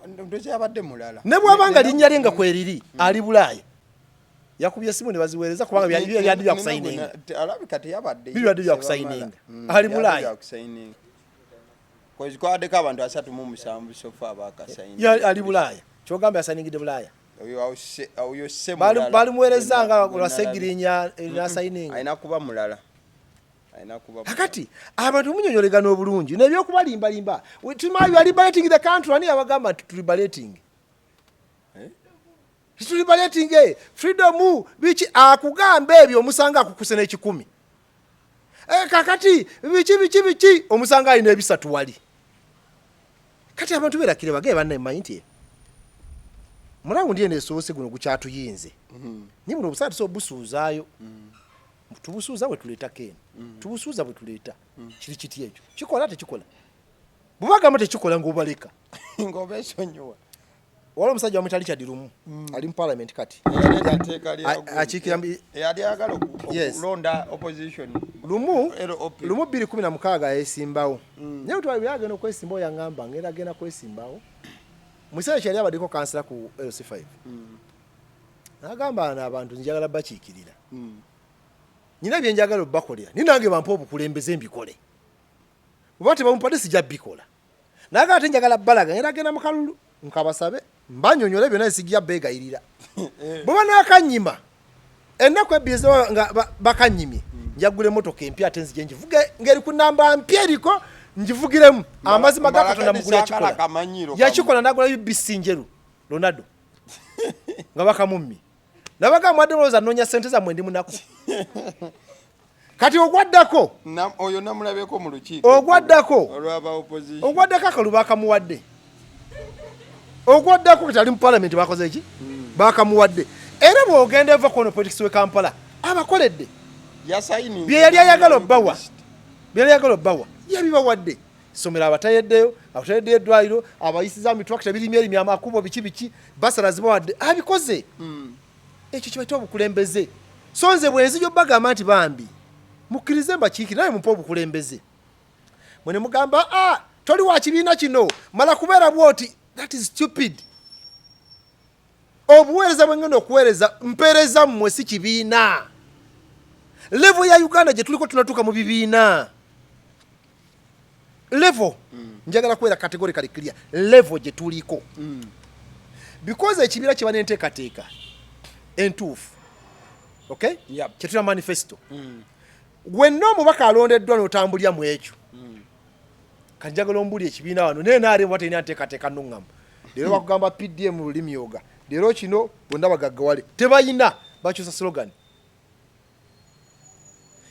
ndo yabadde mulala ne bwabanga linnya lyenga kweriri ali Bulaaya yakubye simu ne baziweereza kubanga byali bya kusayininga alabika teyabadde byali bya kusayininga ali Bulaaya kwade kabantu 37 sofa abakasayinga ali Bulaaya kyogamba asayiningide Bulaaya oyo semulala bali muweerezanga lwasegirinya nasayininga ayina kuba mulala akati abantu munyonyolegana obulungi nebyokubalimbalimba tumayi ali liberating the country ani abagamba liberating freedom bichi akugamba ebyo omusanga akukusena ekikumi kakati bichi omusanga alina ebisatu wali kati abantu berakire bagee banne mind mulangu ndiye nesoose guno gukyatuyinze ni muno busatu so busuuzaayo tubusuuza bwe tuleeta kene tubusuuza bwe tuleeta kiri kiti ekyo kikola tekikola bubagamba tekikola ng'obaleka ng'obesonyiwa wala omusajja wamwita Richard Lumu ali mu parliament kati akiikira yali agala okulonda opposition Lumu 2016 yesimbawo naye twali byagenda okwesimbawo yangamba ngenda genda kwesimbawo Musere kyali abadiko kansala ku LC5. Nagamba abantu njagala bakiikirira. Nina byenjagala bakolera. Ninange bampa obukulembeze mbikole. Bwate bamupade sijja bikola. Naga ate njagala balaga era genda mu kalulu nkabasabe mbanyonyole byonna sijja beegayirira. Bwe nakanyima ennaku ebizo nga bakanyimye njagule motoka empya ate nzije njivuge ngeri ku namba mpya eriko njivugiremu amazima ga Katonda mugule yakikola. Yakikola nagula UBC njeru Ronaldo nga bakamummi nabaga mwaddeloza nonya sente za mwendi munako kati ogwaddako oyo namulabeko mu lukiiko ogwaddako olwaba opposition ogwaddako kalubaka muwadde ogwaddako kitali mu parliament bakoze eki bakamuwadde era bwogenda eva kono politics we Kampala abakoledde yasaini bye yali ayagala obbawa yabibawadde somera abatayeddeyo eddwaliro abayisiza mitwakita birimi erimi amakubo biki basala zibawadde abikoze ekyo kibaita obukulembeze so nze bwenzijo bagamba nti bambi mukkirize mbakiiki naye mumpa obukulembeze mwene mugamba toli wa kibiina kino mala kubeera bwoti that is stupid obuweereza bwengenda okuweereza mpeereza mmwe si kibiina level ya Uganda gye tuliko tunatuuka mu bibiina level njagala kwera categorically clear level gye tuliko because ekibiina kiba n'enteekateeka entuufu okay kyetuna manifesto wenna omubaka alondeddwa n'otambulya mu ekyo kanjagala ombuli ekibiina wano naye naaremu batalina nteekateeka nnuŋŋamu leero bakugamba PDM mu lulimi yoga leero kino bonna bagaggawale tebayina bakyusa slogan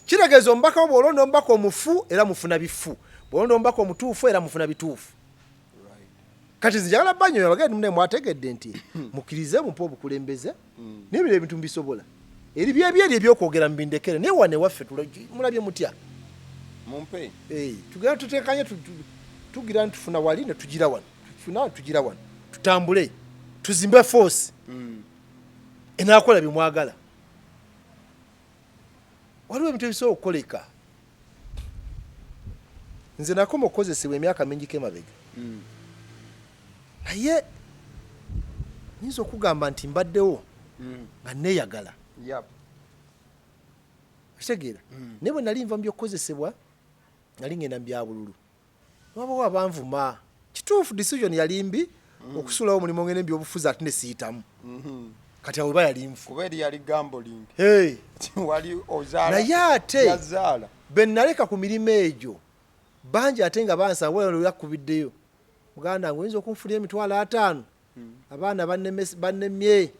kitegeeza omubaka wo bw'olonda omubaka omufu era mufuna bifu bw'olonda omubaka omutuufu era mufuna bituufu kati nzijagala banyoyo abagende mune mwategedde nti mukkirize mumpa obukulembeze n'ebiro ebintu mbisobola eri byebyeri ebyokwogera mu bindekere naye wane waffe mulabye mutya mumpe tugenda tuteekanye tugira ntufuna wali ne tugira wano tutambule tuzimbe force enaakola bimwagala waliwo ebintu ebisobola okukoleka nze nakoma okukozesebwa emyaka mingi kemabega naye nyinza okugamba nti mbaddewo nga neeyagala kitegeera naye bwe nali nva mu byokkozesebwa nali ngenda mu byabululu wabawo abanvuma kituufu decision yali mbi okusulawo omulimu ngene ebyobufuzi ate ne siyitamu kati awo eba yali nfu kuba eri yali gambling wali ozaala naye ate yazaala be naleka ku mirimu egyo bangi ate nga bansaba wano yakubiddeyo muganda wange oyinza okunfunira $5,000 abaana bannemye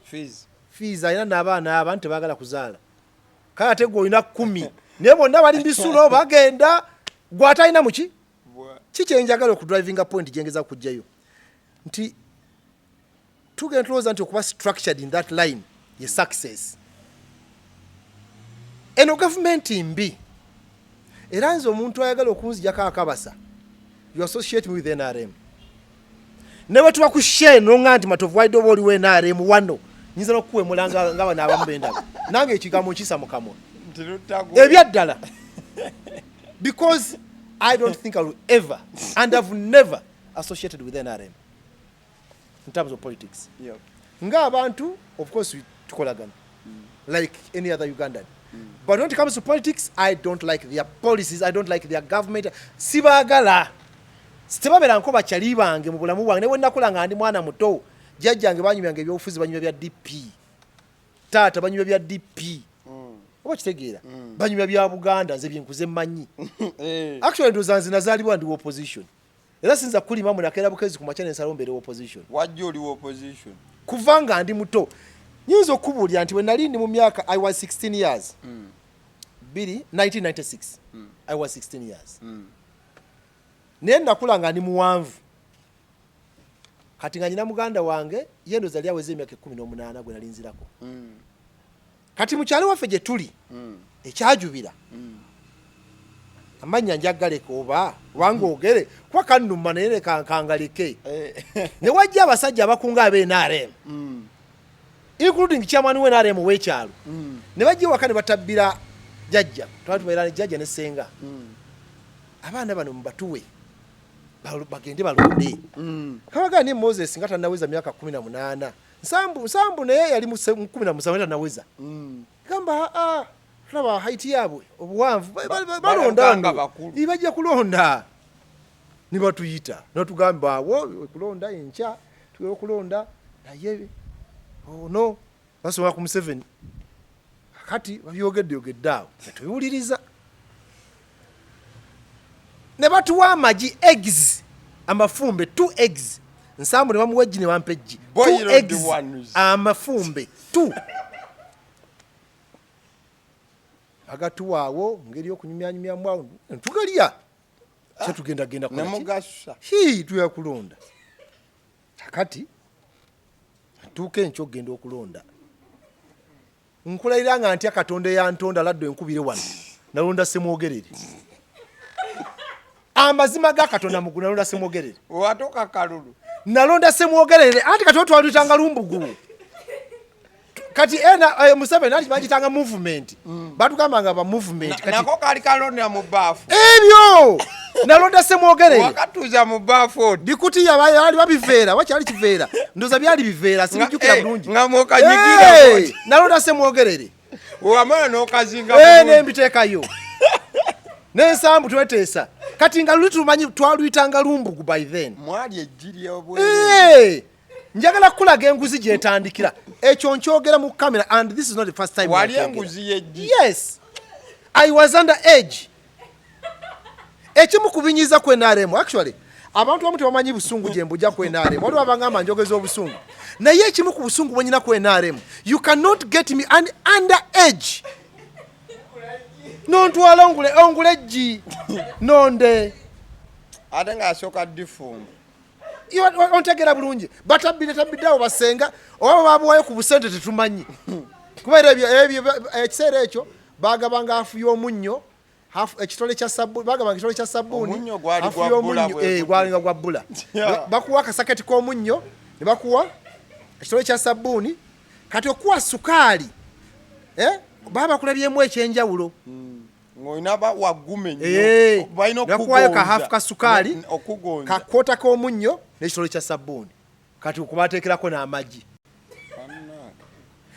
fees alina n'abaana abantu tebaagala kuzaala kale ate gwe olina 10 naye bonna bali mbisulo bagenda gwe atalina muki kikyenjagala okudrivinga point gyengeza kujjayo nti tugenda tulowooza nti okuba structured in that line ye success eno gavumenti mbi era nze omuntu ayagala okunzijako akabasa you associate me with NRM ne bwe tuba ku share nonga nti Matovu waidde oba oliwo NRM wano nyinza n'okukuwemula nga bano abamu b'endaba nange ekigambo nkisa mu kamwa ebyaddala because I don't think I will ever and I've never associated with NRM in terms of politics. Nga abantu, of course, we tukolagana like any other Ugandan. But when it comes to politics, I don't like their policies. I don't like their government. Sibagala. Sitebabera nko bakyali bange mu bulamu bwange ne bwe nakula nga ndi mwana muto. Jjajjange banyumyange ebyobufuzi banyumya bya DP. Taata banyumya bya DP. Oba kitegeera. Banyumya bya Buganda nze byenkuze mmanyi. Actually ndozanze nazaalibwa ndi opposition. Era sinza kulima mu nakera bukezi ku machane Ssalongo opposition. Wajjo oli opposition. Kuvanga ndi muto. Nyinza okubulya nti we nali ndi mu myaka I was 16 years. 1996. I was 16 years. Naye nakula nga ndi muwanvu. Kati nga nyina muganda wange yendo zali aweze emyaka 18 gwe nali nzirako. Kati mukyalo waffe gye tuli ekyajubira amanya njagaleko oba wange ogere kwa kannuma naye kangalike ne wajja abasajja abakunga abe NRM including chairman we NRM w'ekyalo ne bajja wakane batabbira jjajja twatubeera jjajja ne senga abaana bano mbatuwe bagende balonde kabaga ni Moses ngata naweza miaka 18 nsambu naye yali mu 17 naweza gamba laba height yabwe obuwanvu balonda ibajja kulonda ni batuyita natugamba wo kulonda encha tuwe kulonda naye no basoba ku 7 kati babyogedde tuyuliriza ne batuwa amaji eggs amafumbe 2 eggs nsambu ne bamuwa eggi ne bampa eggi 2 eggs amafumbe 2 agatuwaawo ngeri okunyumyanyumya mwawo ntugalya kyetugenda nemugasa tuya kulonda kati tuuke enkyo ogenda okulonda nkulayira nga ntya Katonda yantonda laddo enkubire wano nalonda semwogerere amazima ga Katonda muguna nalonda semwogerere watoka kalulu nalonda semwogerere anti Katonda twalutanga lumbugu kati Museveni nali bagitanga movement batugamba nga ba movement kati nako kali kalonda mu bafu ebyo nalonda semwogerere wakatuza mu bafu dikuti yali babiveera wakyali kiveera ndoza byali biveera sibijukira bulungi ngamoka nyigira nalonda semwogerere wamana nokazinga nembiteekayo n'ensambu tweteesa kati nga luli tumanyi twaluyitanga lumbugu by then mwali ejjiri obwe njagala kulaga enguzi gyetandikira ekyo nkyogera mu camera and this is not the first time wali enguzi yejji yes I was under age ekimu kubinyiza ku NRM actually abantu bamuti bamanyi busungu jembuja ku NRM wali wabangamba njogeza obusungu naye ekimu ku busungu bwenyina ku NRM you cannot get me under age nontwala ongulejji nonde ate nga asooka difumbu ontegera bulungi batabbiddaawo basenga oba babuwayo ku busente tetumanyi kubeera ekiseera ekyo bagabanga hafu y'omunnyo ekitole kya sabbuuni bagabanga ekitole kya sabbuuni hafu y'omunnyo gwalinga gwa bbula bakuwa akasaketi k'omunnyo ne bakuwa ekitole kya sabbuuni kati okuwa sukaali baba bakulabyemu ekyenjawulo ngoinaba wagume nnyo balina okugonza ka hafu ka sukaali ka kwota k'omunnyo n'ekitole kya sabbuuni kati okubateekerako n'amagi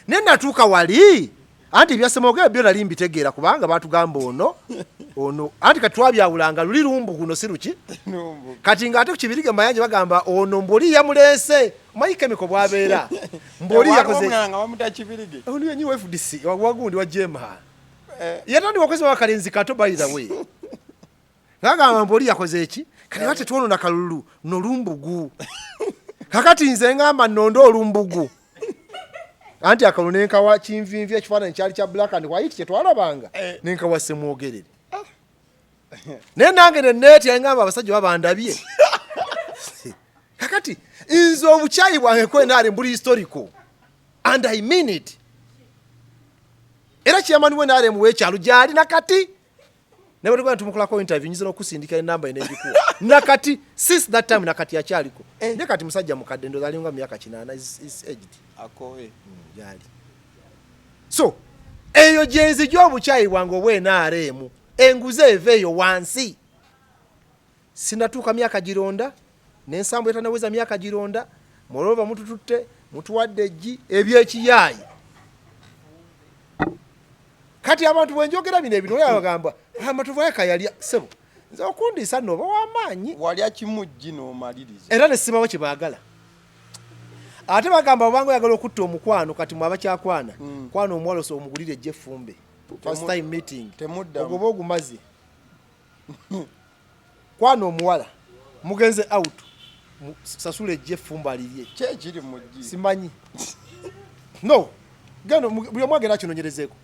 ne natuuka wali anti byasemogera byo nali mbitegeera kubanga batugamba ono anti kati twabyawulanga luli lumbu guno si luki kati ng'ate ku kibirige mayanja bagamba ono mboli yamuleese mayikemiko bwabeera mboli yakoze ono yenyiwe FDC wagundi wa jema yatandi wakwezi wakalenzi kato by the way ngagamba mboli yakoze eki kati bate tuono na kalulu no lumbugu kakati nze ngamba nondo olumbugu anti akalulu nenkawa kimvinvi ekifaananyi kyali kya black and white kyetwalabanga nenkawa semwogerere naye nange nenneeti ngamba abasajja babandabye kakati nze obukyayi bwange kwenaale mbuli historical and I mean it era kyamani wenaale muwekyalo gyali nakati naye bwe tumukolako interview nyiza n'okusindika enamba enendikuwa nakati since that time nakati yakyaliko ne kati musajja mukadde ndoza alinga myaka 8 is aged akowe gyali so eyo jenzi gy'obukyayi bwange obwenaaleemu enguze eveeyo wansi sinatuuka myaka gironda n'ensambu etanaweza myaka gironda molova mutututte mutuwadde eggi ebyekiyaayi kati abantu bwenjogera bino ebintu oyabagamba Matovu yalya sebo nze okundiisa nooba w'amaanyi walya kimujji n'omaliriza era ne sibawo kye baagala ate bagamba obanga oyagala okutta omukwano kati mwaba kyakwana kwana omuwala so omugulire ejje effumbe first time meeting ogoba ogumaze kwana omuwala mugenze out sasula ejje effumbe alirye kyekiri mujji simanyi no gano buli omu agenda kinonyerezeeko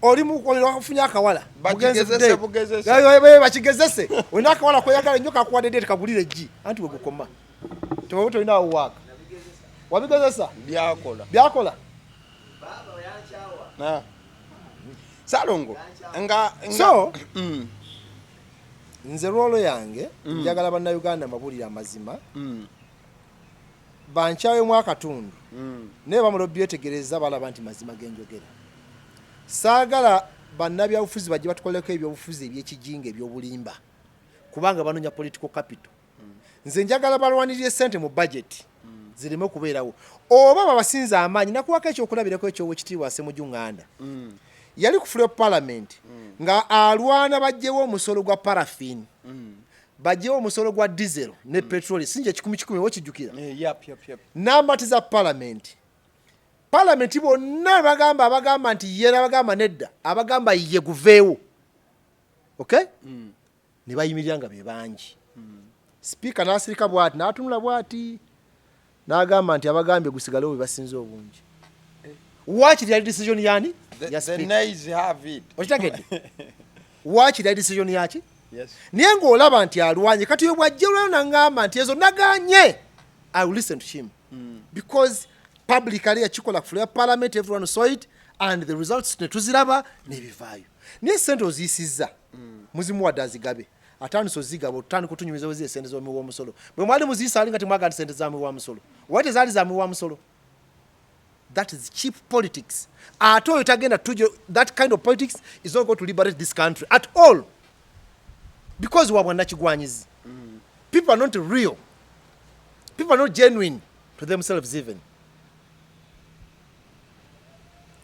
oli mufunye akawala bakigezese olina akawala kweyagala nnyo kakuwadde ddeeti kagulire eggi anti we gukoma tewewe tolinawo waaka wabigezesa byakola Ssalongo so nze lwolo yange njagala bannayuganda mabulire amazima bankyawemu akatundu naye bamulo byetegereza balaba nti mazima genjogera saagala bannabyabufuzi bajje batukoleko ebyobufuzi ebyekijinga ebyobulimba kubanga banonya political capital nze njagala balwanirire ssente mu budget zireme kubeerawo oba babasinza amaanyi nakuwako ekyokulabirako ekyowekitiibwa Ssemujjunganda yali ku floor parliament nga alwana bajjewo omusolo gwa paraffin bajjewo omusolo gwa diesel ne petrol sinje 10 okijjukira n'amati za parliament bonna abagamba nti yera abagamba nedda abagamba ye guveewo okay ne bayimirira nga be bangi speaker n'asirika bwati n'atunula bwati n'agamba nti abagambye gusigalewo be basinze obungi watch the decision yani the nays have it okitegedde watch the decision yaki niye ng'olaba nti alwanye kati yo bwajja nangamba nti ezo naganye I will listen to him because publicly akikola ku floor parliament everyone saw it and the results netuziraba nebivaayo niye sente oziyisizza muzimu wadde azigabe atandise ozigaba otandika kutunyumiza wezi esente z'omuwa omusolo bwe mwali muziyisa ali nga temwagala sente z'amuwa omusolo wate zaali z'amuwa omusolo. That is cheap politics. At all, that kind of politics is not going to liberate this country at all. Because we are nachigwanyiz. People are not real. People are not genuine to themselves even.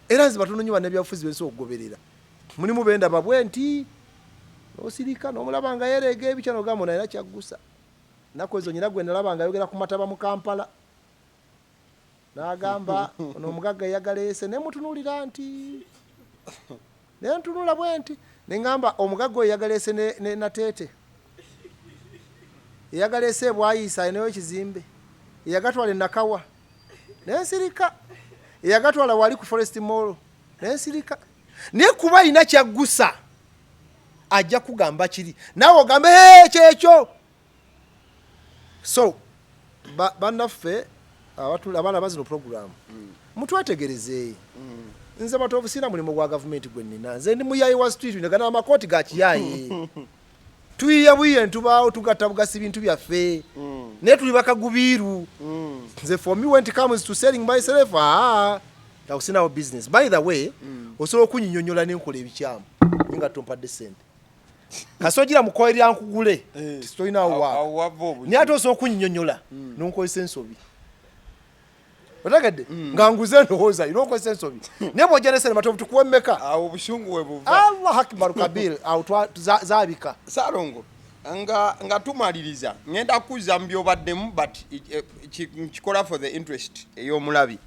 Era nzibatono nyiwa nebyafuzi benso okugoberera. Muni mubenda babwenti osirika n'omulabanga yerege ebikyano gamo na era kyagusa. Nako ezo nyina gwe nalabanga yogera ku mataba mu Kampala. N'agamba ono omugagga yagalese ne mutunulira nti ne ntunula bwenti ne ngamba omugagga yagalese ne natete yagalese bwayisa eneyo kizimbe yagatwala nakawa ne nsirika yagatwala wali ku Forest Mall ne nsirika ne kuba ina kyagusa ajja kugamba kiri nawe ogambe kyekyo so banaffe abana bazino program mutwategereze nze Matovu sina mulimo gwa government gwe nina nze ndi muyayi wa street ndagana amakoti ga kiyayi tuyiya buye ntubaawo tugatabuga bintu byaffe ne tuli bakagubiru nze for me when it comes to selling myself sina business by the way osolo kunyinyonyola n'enkola ebikyamu nga tompadde sente kasogira mukoyeri ankugule tistoina wa ni ato osolo kunyinyonyola n'onkozesa ensobi Otagade nganguze ndohoza iroko sensobi nebo jeresere Matovu tukuwe mmeka obushungu we buva Allah akbar kabir au zabika Ssalongo nga tumaliriza ngenda kuza mbyobaddemu but kikola for the interest ey'omulabi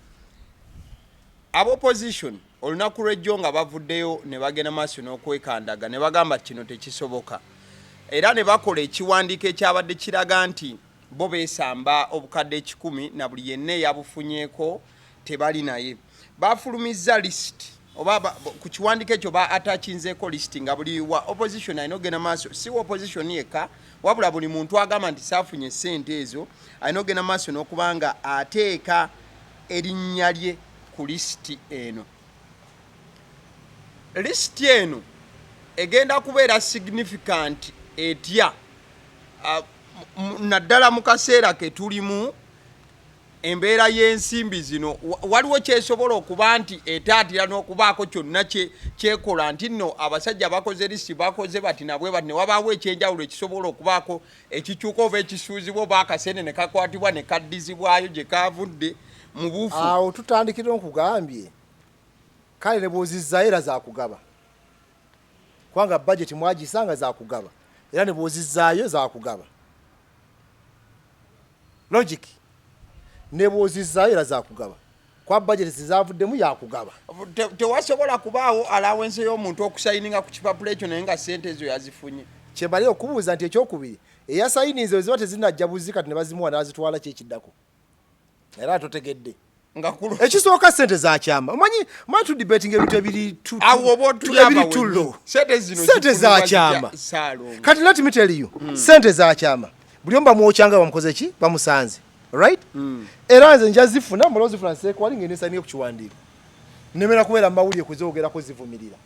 opposition olunaku lw'ejjo nga bavuddeyo ne bagenda maaso n'okwekandaga ne bagamba kino tekisoboka era ne bakola ekiwandiiko ekyabadde kiraga nti bo beesamba obukadde 10 na buli yenna yabufunyeeko tebali naye bafulumiza list oba ku kiwandiiko ekyo ba attachinzeeko list nga buli wa opposition ayinogenda maaso si opposition yeka wabula buli muntu agamba nti saafunye ssente ezo ayinogenda maaso n'okubanga ateeka erinnya lye ku list eno. List eno egenda kubeera significant etya naddala mu kaseera ke tulimu embeera y'ensimbi zino waliwo kyesobola okuba nti etaatira n'okubaako kyonna kyekola nti nno abasajja bakoze lisi bakoze bati nabwe bati ne wabaawo ekyenjawulo ekisobola okubaako ekikyuka oba ekisuuzibwa oba akasente ne kakwatibwa ne kaddizibwayo gye kaavudde mu buufu. Awo tutandikira okugambye kale ne bw'ozizzayo era zaakugaba kubanga budget mwagisanga zaakugaba era ne bw'ozizzaayo zaakugaba logic nebozizzayo era zakugaba kwa budget zizavuddemu yakugaba tewasobola kubaawo allowance y'omuntu okusayininga ku kipapula ekyo naye nga ssente ezo yazifunye kyebali okubuuza nti ekyokubiri eyasayininze ziba tezinajjabuzi kati ne bazimuwa n'azitwala kyekiddako era totegedde ekisooka ssente zakyama omanyi tu debating ebintu ebiri tullo ssente zakyama kati let me tell you ssente zakyama buli omba mwokyanga bamukoze ki bamusanze right era nze njazifuna mulozi Francis kwali ngenesa niyo kukiwandiika nemera kubeera mawulire kuzogerako zivumirira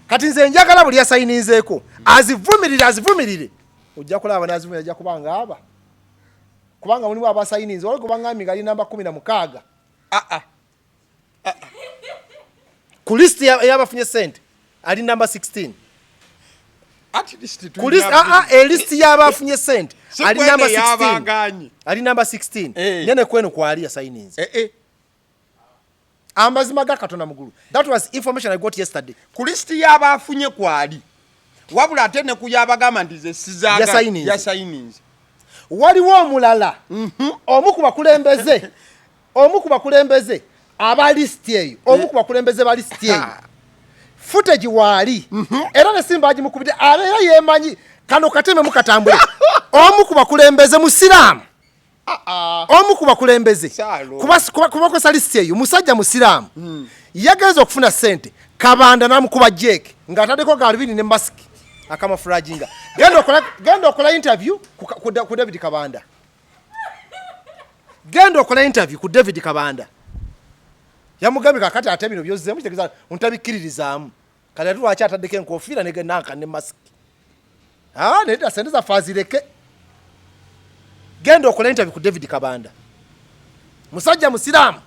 kati nze njagala buli yasayininzeeko azivumirire ojja kulaba nazivumirira ajja kubanga aba kubanga mulimu abasayininze wali kubanga amigali namba 16 ku list y'abafunye sente ali namba 16 at least kulis list y'abafunye sente ali number 16 ali number 16 nene kwenu kwalia signings amazima ga Katonda mugulu. That was information I got yesterday. Ku list y'abafunye kwali wabula ate ne kuyabagamba ndize sizaga ya signings waliwo omulala omu ku bakulembeze aba list eyo omu ku bakulembeze ba list eyo footage wali era ne Simba agimukubide era yemanyi kano kateme mukatambule omu ku bakulembeze musiramu omu ku bakulembeze kuba ko list eyo musajja musiramu yagenza okufuna sente kabanda namukuba Jake ngatadeko galubini ne mask akama frajinga genda okola interview ku David Kabanda ku David Kabanda yamugambi kakati ate bino byozze mukitegeza untabikiririzamu kale atu acha atadeke enkofira ne nanka ne mask ne da sente za fazireke genda okola interview ku David Kabanda musajja musiramu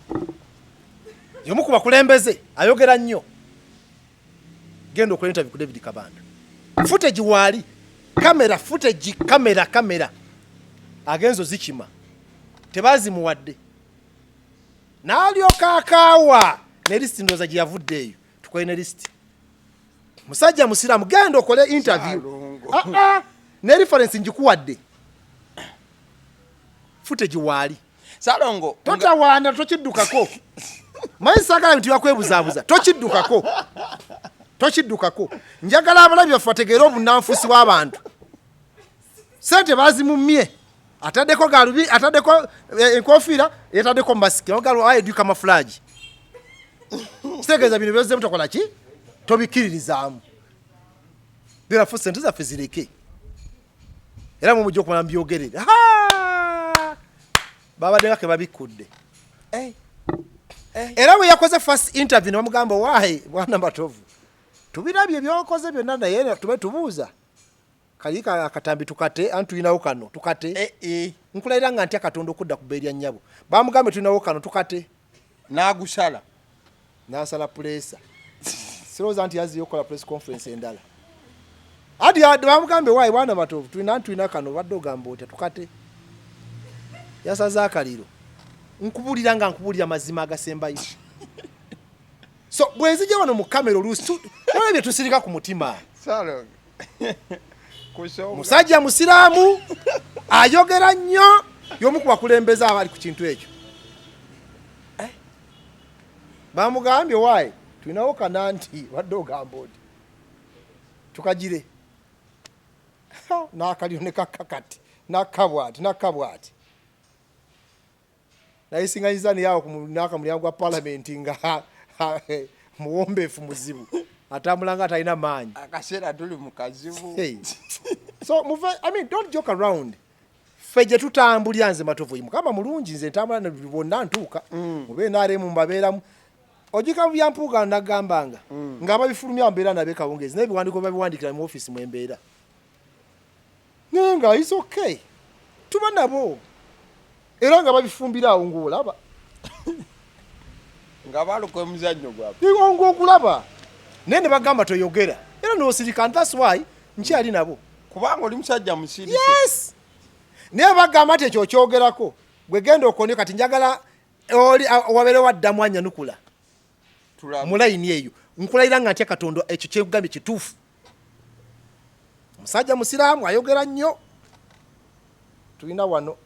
yomu ku bakulembeze ayogera nnyo genda okola interview ku David Kabanda footage wali kamera agenzo zikima tebazi muwadde nalyoka akawa ne list ndoza giyavudde eyo tukoine list musajja musiramu genda okole interview ne reference njikuwadde footage wali Ssalongo totawana tokiddukako mayisagala bintu yakwebuzabuza tokiddukako njagala abalabi bafategera obunanfusi bw'abantu sente bazimumye atadeko galubi atadeko enkofira yatadeko mask ogalo ayedu camouflage kitegeza bino byose mutakola ki tobikiririzamu bira fu sente za fizireke era mu mujjo kwa mbyogerere baba deka babikudde era we yakoze first interview n'omugamba wahe bwana Matovu tubirabye byokoze byonna naye tube tubuuza kalika akatambi tukate antu inawo kano tukate nkulayira nga ntya Katonda okudda ku beerya nnyabo bamugambe tuinawo kano tukate n'agusala n'asala pressa siroza anti yaziyo kola press conference endala adi bamugambe wayi bwana Matovu tuina kano badde ogamba otya tukate yasaza akaliro nkubulira mazima agasembayo so bwenzije wano mu kamera olusu nabye tusirika ku mutima Ssalongo musajja musiramu ayogera nnyo yomu ku bakulembeza abali ku kintu ekyo bamugambye wayi tulinawo kananti wadde ogamba oti tukagire n'akaliro ne kakakati nakabwati nayisinganyiza yawo kumulyango gwa parliament nga muwombeefu muzibu atambulanga atalina maanyi akaseera tuli mu kazibu so don't joke around feje tutambulya nze Matovu mukama mulungi nze ntambula ne bonna ntuuka mube naremu mbabeeramu ojika byampuuga nagambanga ngaba bifulumya mbeera nabe kawungezi naye biwandiko babiwandikira mu office mwembeera nenga is okay tuba nabo era nga babifumbira awo ng'olaba nga baluka omuzannyo gwabwe iwongo okulaba nene bagamba toyogera era n'osirika and that's why nkyali nabo kubanga oli musajja musirise yes naye bagamba ati ekyo kyogerako gwe genda okonye kati njagala oli wabere waddamu anyanukula mu layini eyo nkulayira nga ntya Katonda ekyo kyekugambye kituufu musajja musiraamu ayogera nnyo tulina wano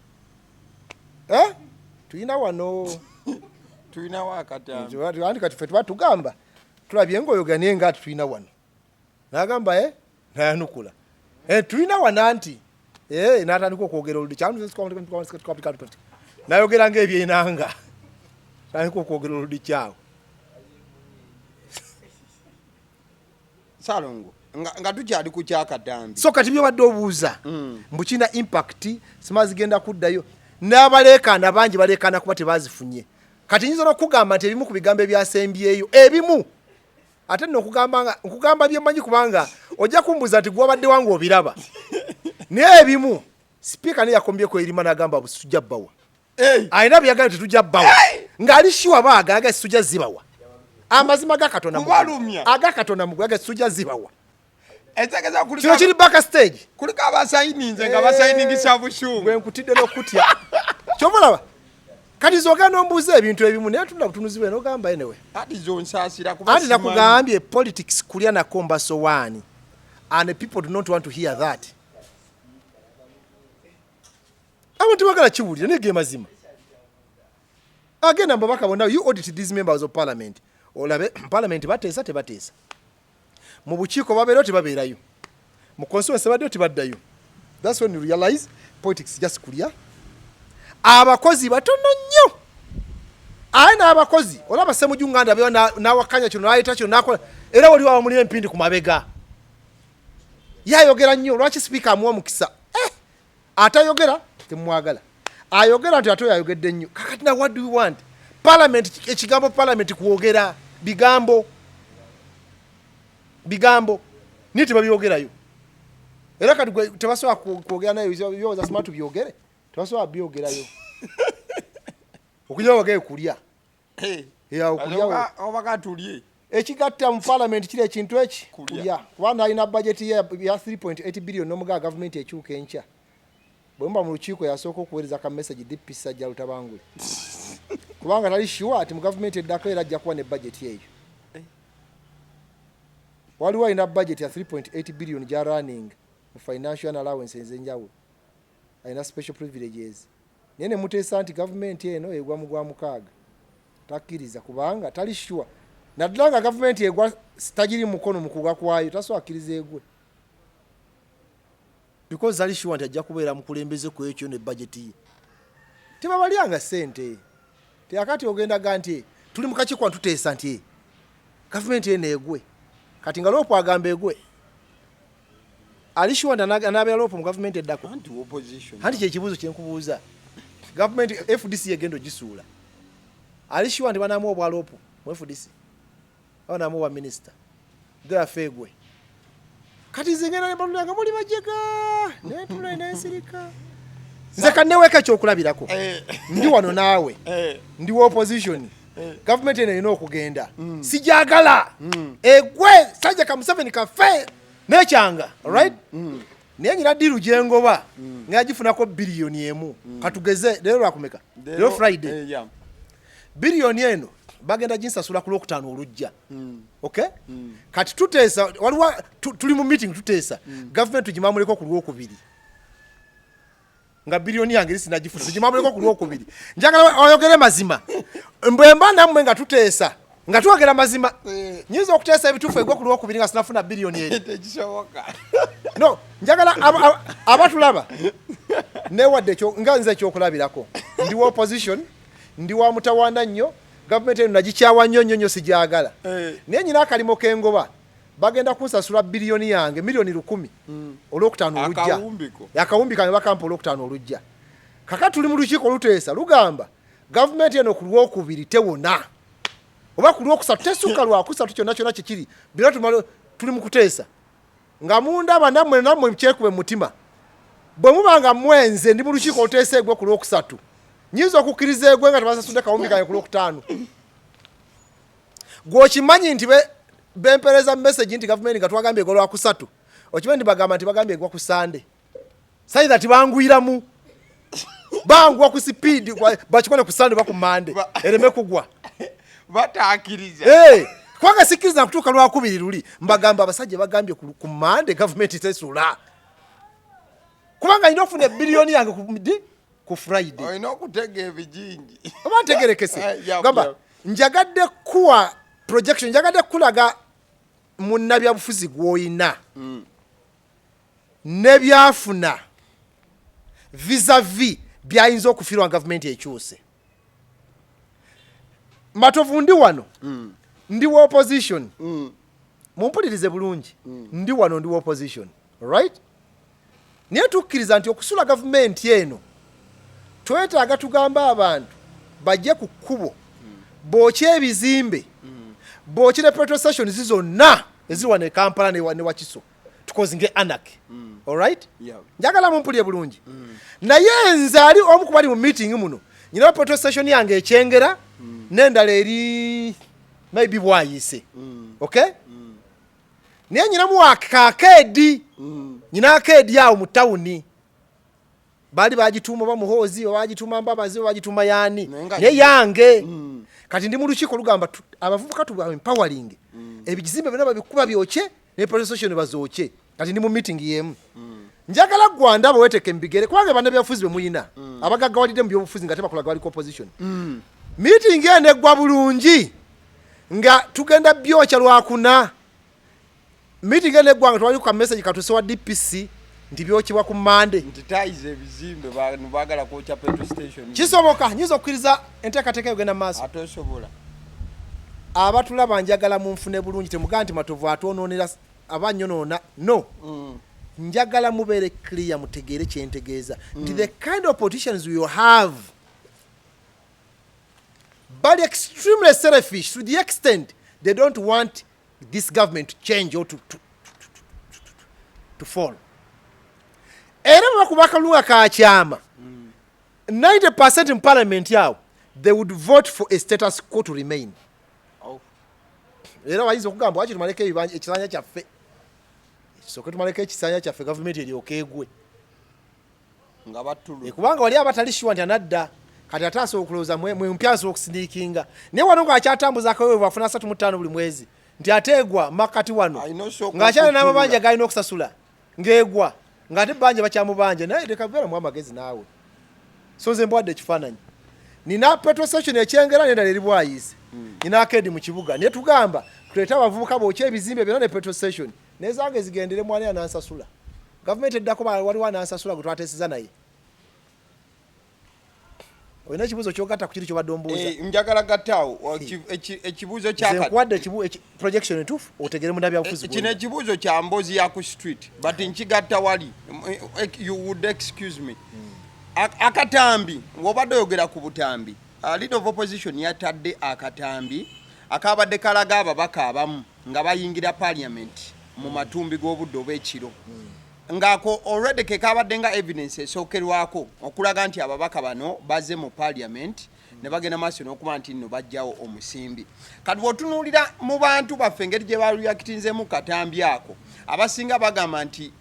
tulina wakatambi andi kati ffe tubatugamba tulabye ng'oyogera naye nga ati tulina wano n'agamba nayanukula tulina wano anti n'atandika okwogera oludi n'ayogera ng'ebyenanga n'atandika okwogera oludi kyawo Ssalongo nga tukyali ku kyakatambi so kati byobadde obuuza mbukina impact simazi genda kuddayo n'abaleekaana bangi baleekaana kuba tebazifunye kati nyinza n'okugamba nti ebimu ku bigambo ebyasembyeyo ebimu ate nno nkugamba byemanyi kubanga ojja kumbuza nti gwabadde wange obiraba naye ebimu sipiika naye yakombyeko erima n'agamba tujja bbawa alina byagamba tetujja bbawa ng'ali shuwa baagaga tujja zibawa amazima aga Katonda mugwe aga situjja zibawa Ezageza kino kiri back stage kulika abasayininze nga basayiningisa bushungu bwe nkutidde n'okutya kyomulaba kati zogenda n'ombuuza ebintu ebimu naye tunda butunuzi bwe n'ogamba anyway ati zonsaasira kuba ati nakugambye politics kulya nakomba sowaani and the people do not want to hear that abantu bagala kiwulira naye ge mazima agenda mbabaka bonna you audit these members of parliament olabe parliament bateesa tebateesa mu bukiiko babeera tebabeerayo mu constituency baddeyo tebaddayo that's when you realize politics just kulya abakozi batono nnyo aye n'abakozi olaba Ssemujjunganda byo n'awakanya kino n'ayita kino n'akola era wali wawa muli empindi ku mabega yayogera nnyo lwaki sipiika amuwa mukisa atayogera temwagala ayogera nti ate yayogedde nnyo kakati na what do you want parliament ekigambo parliament kuwogera bigambo niti babyogerayo era kati tebasobola kwogera nayo byoza smart byogere tebasobola byogerayo okunywa bagee kulya obaka tulye ekigatta mu parliament kiri ekintu eki kulya kubanga alina budget ya 3.8 billion n'omugaa government ekyuka enkya bwemba mu lukiiko yasooka okuweereza ka message DP Sajja Lutabangule kubanga tali sure ati mu government eddako era ajja kuwa ne budget eyo waliwo alina budget ya 3.8 billion gya running mu financial allowance ez'enjawulo alina special privileges naye ne muteesa nti government eno egwa mu gwa mukaaga takkiriza kubanga tali sure naddala nga government egwa tagiri mukono mu kugwa kwayo tasobola akkiriza egwe because ali sure nti ajja kubeera mukulembeze ku ekyo ne budget ye tebabalyanga ssente teakati ogenda ga nti tuli mu kakiiko tuteesa nti government eno egwe kati nga lopo agamba egwe ali sure anabeera lopo mu government eddako anti kyekibuuzo kyenkubuuza government FDC egenda ogisuula ali sure nti banamuwa obwalopo mu FDC banamuwa minister gaffe egwe kati zingena ne balulanga muli bajega netula n'ensirika nze kanneweeka ekyokulabirako ndi wano naawe ndi wa opposition government eno erina okugenda sijagala egwe Sajja ka Museveni kaffe n'ekyanga right naye nyina ddiru gyengoba ngaagifunako biliyoni emu katugeze leero lwakumeka leero Friday biliyoni eno bagenda ginsasula ku Lwokutaano olujja okay kati tuteesa waliwo tuli mu meeting tuteesa government tugimamuleko ku Lwokubiri nga biliyoni yange lisinagifuza tugimamuleko ku Lwokubiri njagala oyogere mazima mbwemba nammwe nga tuteesa nga twogera mazima nyinza okuteesa ebituufu egwe ku Lwokubiri nga sinafuna biliyoni eri no njagala abatulaba newadde nga nze ekyokulabirako ndi wa opposition ndi wa mutawaana nnyo government eno nagikyawa nnyo sijagala naye nyina akalimo kengoba bagenda kunsasula biliyoni yange miliyoni 10 Olwokutaano olujja akawumbi kange bakampa Olwokutaano olujja kaka tuli mu lukiiko luteesa lugamba government eno ku Lwokubiri tewona oba ku Lwokusatu tesuka lwakusatu kyonna kikiri bino tuli mu kuteesa nga mundaba nammwe kyekube mu mutima bwe mubanga mwenze ndi mu lukiiko luteesa egwe ku Lwokusatu nyinza okukkiriza egwe nga tebasasudde kawumbi kange ku Lwokutaano gwokimanyi nti bempereza message nti government nga twagambye egwa Lwakusatu okimanyi bagamba nti bagambye egwa ku Sande sayida tibangwiramu bangwa ku speed bakikole ku Sande baku Mande ereme kugwa bataakiriza kwanga sikkiriza kutuuka Lwakubiri luli mbagamba abasajja bagambye ku Mande government tesula kubanga ino ofune biliyoni yange ku Friday oyina okutega ebijinji oba ntegerekese gamba njagadde kuwa projection njagadde kulaga munnabyabufuzi gw'oyina ne byafuna vis-a-vis byayinza okufirwa government ekyuse Matovu ndi wano ndi wa opposition mumpulirize bulungi ndi wano ndi wa opposition right naye tukkiriza nti okusula government eno twetaaga tugamba abantu bajje ku kkubo bookye ebizimbe bookye petrol stations zonna eziri wano e Kampala ne Wakiso tukozinge anarchy alright njagala mumpulire bulungi naye nze ali omu kubali mu meeting muno nyina petrol station yange ekyengera n'endala eri maybe bwayise okay Naye nyina mu akedi. Nyina akedi awo mu tawuni. Bali bagituma bamuhozi bagituma mbabazi bagituma yani. Naye yange. Kati ndi mu lukiiko lugamba abavubuka tuba empowering. Ebizimbe byonna babikuba byoche ne police station bazooche. Kati ndi mu meeting yemu. Njagala gwanda baweteke mbigere kubanga bana byafuzi be muyina. Abagagawalidde mu byobufuzi nga tebakola gwali opposition. Meeting ene gwa bulungi nga tugenda byocha lwakuna. Meeting ene gwanga twali ku message katusewa DPC ndi byochibwa ku Monday. Ntitaize ebizimbe bantu bagala kwocha petrol station. Kisoboka nyizo okukiriza enteekateeka yogenda maaso. Atosobola. Abatulaba njagala munfune bulungi temuganti Matovu atwononera abanyonona no. Njagala mubere clear mutegere kyentegeeza. The kind of politicians we have but extremely selfish to the extent they don't want this government to change or to fall. Era bakubaka luwa ka chama 90% in parliament yao they would vote for a status quo to remain. Era wayizo kugamba wachi tumaleke ekisanya kyaffe. Soke tumaleke ekisanya kyaffe government eri okegwe. Nga batulu. Kubanga wali abatalishwa nti anadda kati ataso okuloza mwe mpyaso okusindikinga. Ne wano nga akyatambuza akawewe bafuna 35 buli mwezi. Nti ategwa makati wano. Ngachana n'amabanja galina okusasula. Ngegwa. Ngate banje bakyamubanje naye tekavera mu amagezi naawe. So nze mbwadde ekifaananyi. Nina petrol station ekyengera nenda leri bwayise. Nina akedi mu kibuga. Ne tugamba tuleta abavubuka boche ebizimbe byonna ne petrol station. Nezange zigendere mwani anansasula. Government eddako wali wanansasula gutwatesiza naye. Oyina kibuzo kyogata ku kiri kyo badomboza. Njagala gattaawo ekibuzo kyakati. Nkwadde projection entuufu otegere mu ndabya bufuzi. Kino ekibuzo kya Mbozi ya ku street but nkigatta wali. You would excuse me. Akatambi ng'obadde oyogera ku butambi. Leader of opposition yatadde akatambi akabadde kalaga ababaka abamu nga bayingira parliament mu matumbi g'obudde obw'ekiro. Ngako already ke kabadde nga evidence esookerwako okulaga nti ababaka bano bazze mu parliament ne bagenda maaso n'okuba nti nno bajjawo omusimbi. Kati bw'otunuulira mu bantu baffe engeri gye bareactinzemu katambi ako abasinga bagamba nti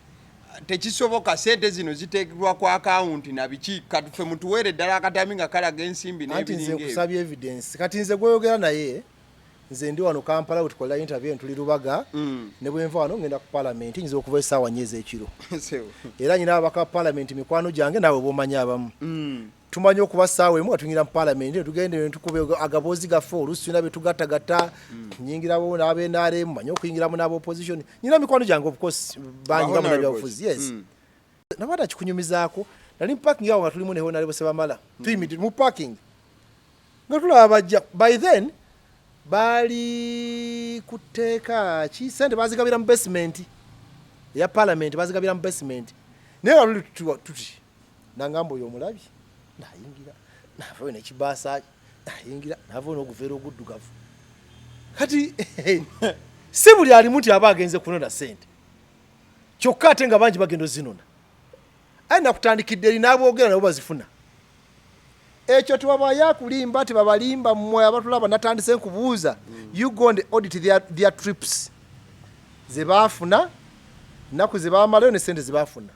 tekisoboka sente zino ziteekebwa ku account na biki kati ffe mutuweere ddala akatambi nga kalaga ensimbi n'ebiringa ebyo. Nze kusabye evidence kati nze gweyogera naye nze ndi wano Kampala utukola interview ntuli Lubaga ne bwenva wano ngenda ku parliament nyiza okuva essaawa nyeze ekiro. Era nyina abaka parliament mikwano gyange nawe bomanya abamu. Tumanyi okuba ssaawa emu atungira mu parliament tugende tukube agabozi gaffe oluusi tulina betugattagatta nyingirawo n'abenaremu manyi okuyingiramu n'aba opposition nyina mikwano gyange of course bangi nga munabyabufuzi yes. Nabadde kikunyumizaako nali mu parking awo nga tulimu ne honalebo Sebamala tuyimiridde mu parking nga tulaba bajja by then bali kuteeka ki sente bazigabira mu basement ya parliament bazigabira mu basement naye nga tuti nangamba oyo omulabi nayingira nava ne kibaasa nayingira nava n'oguveera oguddugavu kati si buli alimu nti aba agenze kunona sente kyokka ate nga bangi bagenda ozinona aye nakutandikidde eri n'aboogera nabo bazifuna. Ekyo tubabaya kulimba tebabalimba mmwe abatulaba natandise nkubuuza you go and audit their trips ze baafuna naku ze baamalayo ne sente ze baafuna.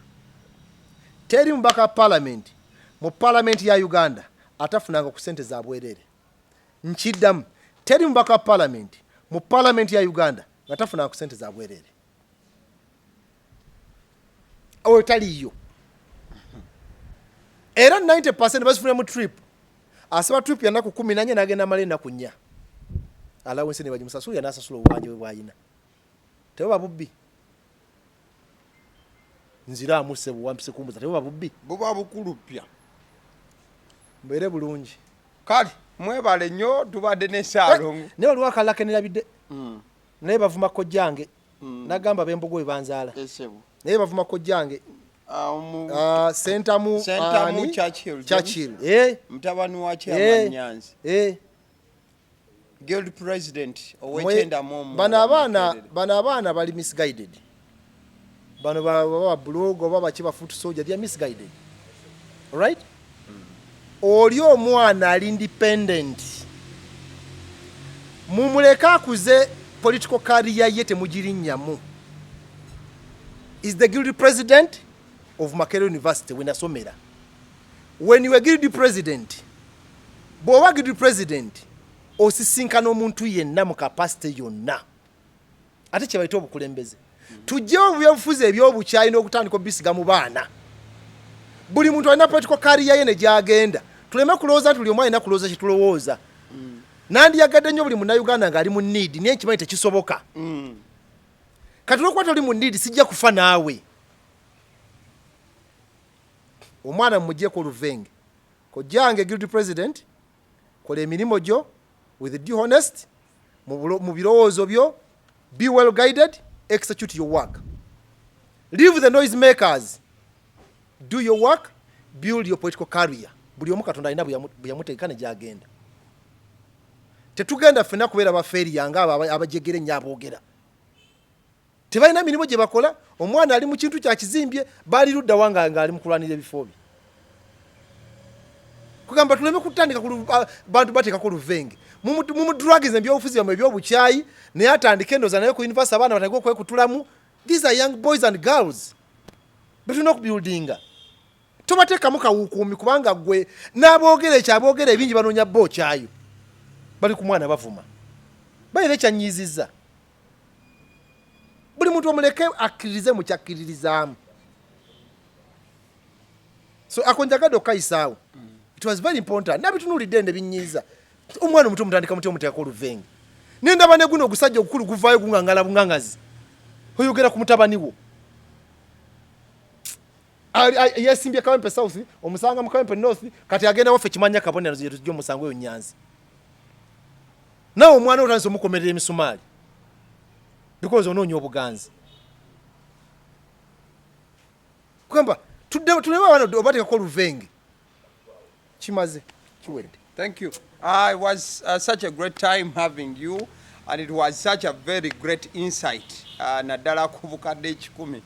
Teri mubaka parliament mu parliament ya Uganda atafunanga ku sente za bwerere. Nkiddamu teri mubaka parliament mu parliament ya Uganda atafunanga ku sente za bwerere. Oyo taliyo. Era 90% basifuna mu trip. Asaba trip ya naku 14 nagenda male naku 4. Allowance ne bajimusasulu ya nasasulu obwanje bwayina. Tebo babubbi. Nzira amuse buwampise kumbuza tebo babubbi. Buba bukulupya. Mbere bulungi. Kali mwebale nnyo tubadde ne Ssalongo. Ne waliwo akalake nirabidde. Naye bavuma ko jange. Nagamba bembogo ebanzaala. Esebo. Naye bavuma ko jange. Sentamu Churchill. Mtabani wa chairman Nyanzi. Guild president owechenda momo. Bana abana bali misguided. Bano baba blog baba chiba foot soldier they are misguided. Right? Oli omwana ali independent. Mumuleka kuze political career yete mugirinyamu. is the guilty president of Makerere University when asomera. When you are guilty president, bw'oba guilty president, osisinkana omuntu yenna mu capacity yonna. Ate kye bayita obukulembeze. Tujjewo byobufuzi eby'obukyayi n'okutandika obisiga mu baana. Buli muntu alina political career ye ne gy'agenda. Tuleme kulowooza tuli omu alina kulowooza kye tulowooza. Nandiyagadde nnyo buli munnayuganda ng'ali mu need naye nkimanyi tekisoboka. Kati olwokuba toli mu need sijja kufa naawe. Omwana mumugyeko oluvenge. Kojjange guilty president, kola emirimu gyo with due honest, mu birowoozo byo, be well guided, execute your work. Leave the noise makers. Do your work, build your political career. Buli omu Katonda alina bwe yamuteeka ne gy'agenda. Tetugenda ffenna kubeera bafeeri yange abajegere nnyo aboogera. Tebalina mirimu gye bakola, omwana ali mu kintu kya kizimbye, baali ludda wanga ng'ali mu kulwanira ebifo bye. Kugamba tuleme kutandika bantu bateeka ku luvenge. Mu drugs ebyobufuzi byammwe eby'obukyayi, naye atandika endoza naye ku university abaana batandika okwekutulamu. These are young boys and girls. Betulina okubuildinga. Tobateekamu kawuukuumi kubanga gwe n'aboogera ekyaboogera ebingi banoonya bo kyayo. Bali ku mwana bavuma. Bayina ekyanyiizizza. Buli muntu omuleke akkiririze mu kyakkiririzaamu. So akonjagadde okayisaawo. It was very important. Nabitunuulidde ne binyiiza. Omwana omuto mutandika muti omuteekako oluvenge. Nendaba ne guno ogusajja ogukulu guvaayo gungangala bungangazi. Oyogera ku mutabani wo. Yesimbye Kawempe South, omusanga mu Kawempe North, kati agenda waffe kimanya kabonero zetu z'omusango musango eyo Nyanzi. Nawe omwana otandise omukomerera emisumaali. Because onoonya obuganzi. Kugamba tuleme abaana obateekako oluvenge. Chimaze, kiwedde. Thank you. It was such a great time having you, and it was such a very great insight. Naddala ku bukadde 10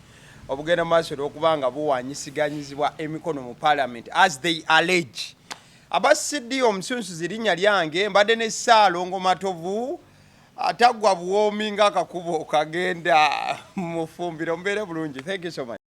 obugenda maaso okubanga buwanyisiganyizibwa emikono mu parliament as they allege. Abasiddi omusunsuzi linnya lyange mbadde ne Ssalongo Matovu atagwa buwoomi ng'akakubo kagenda mu fumbiro. Mbeere bulungi. Thank you so much.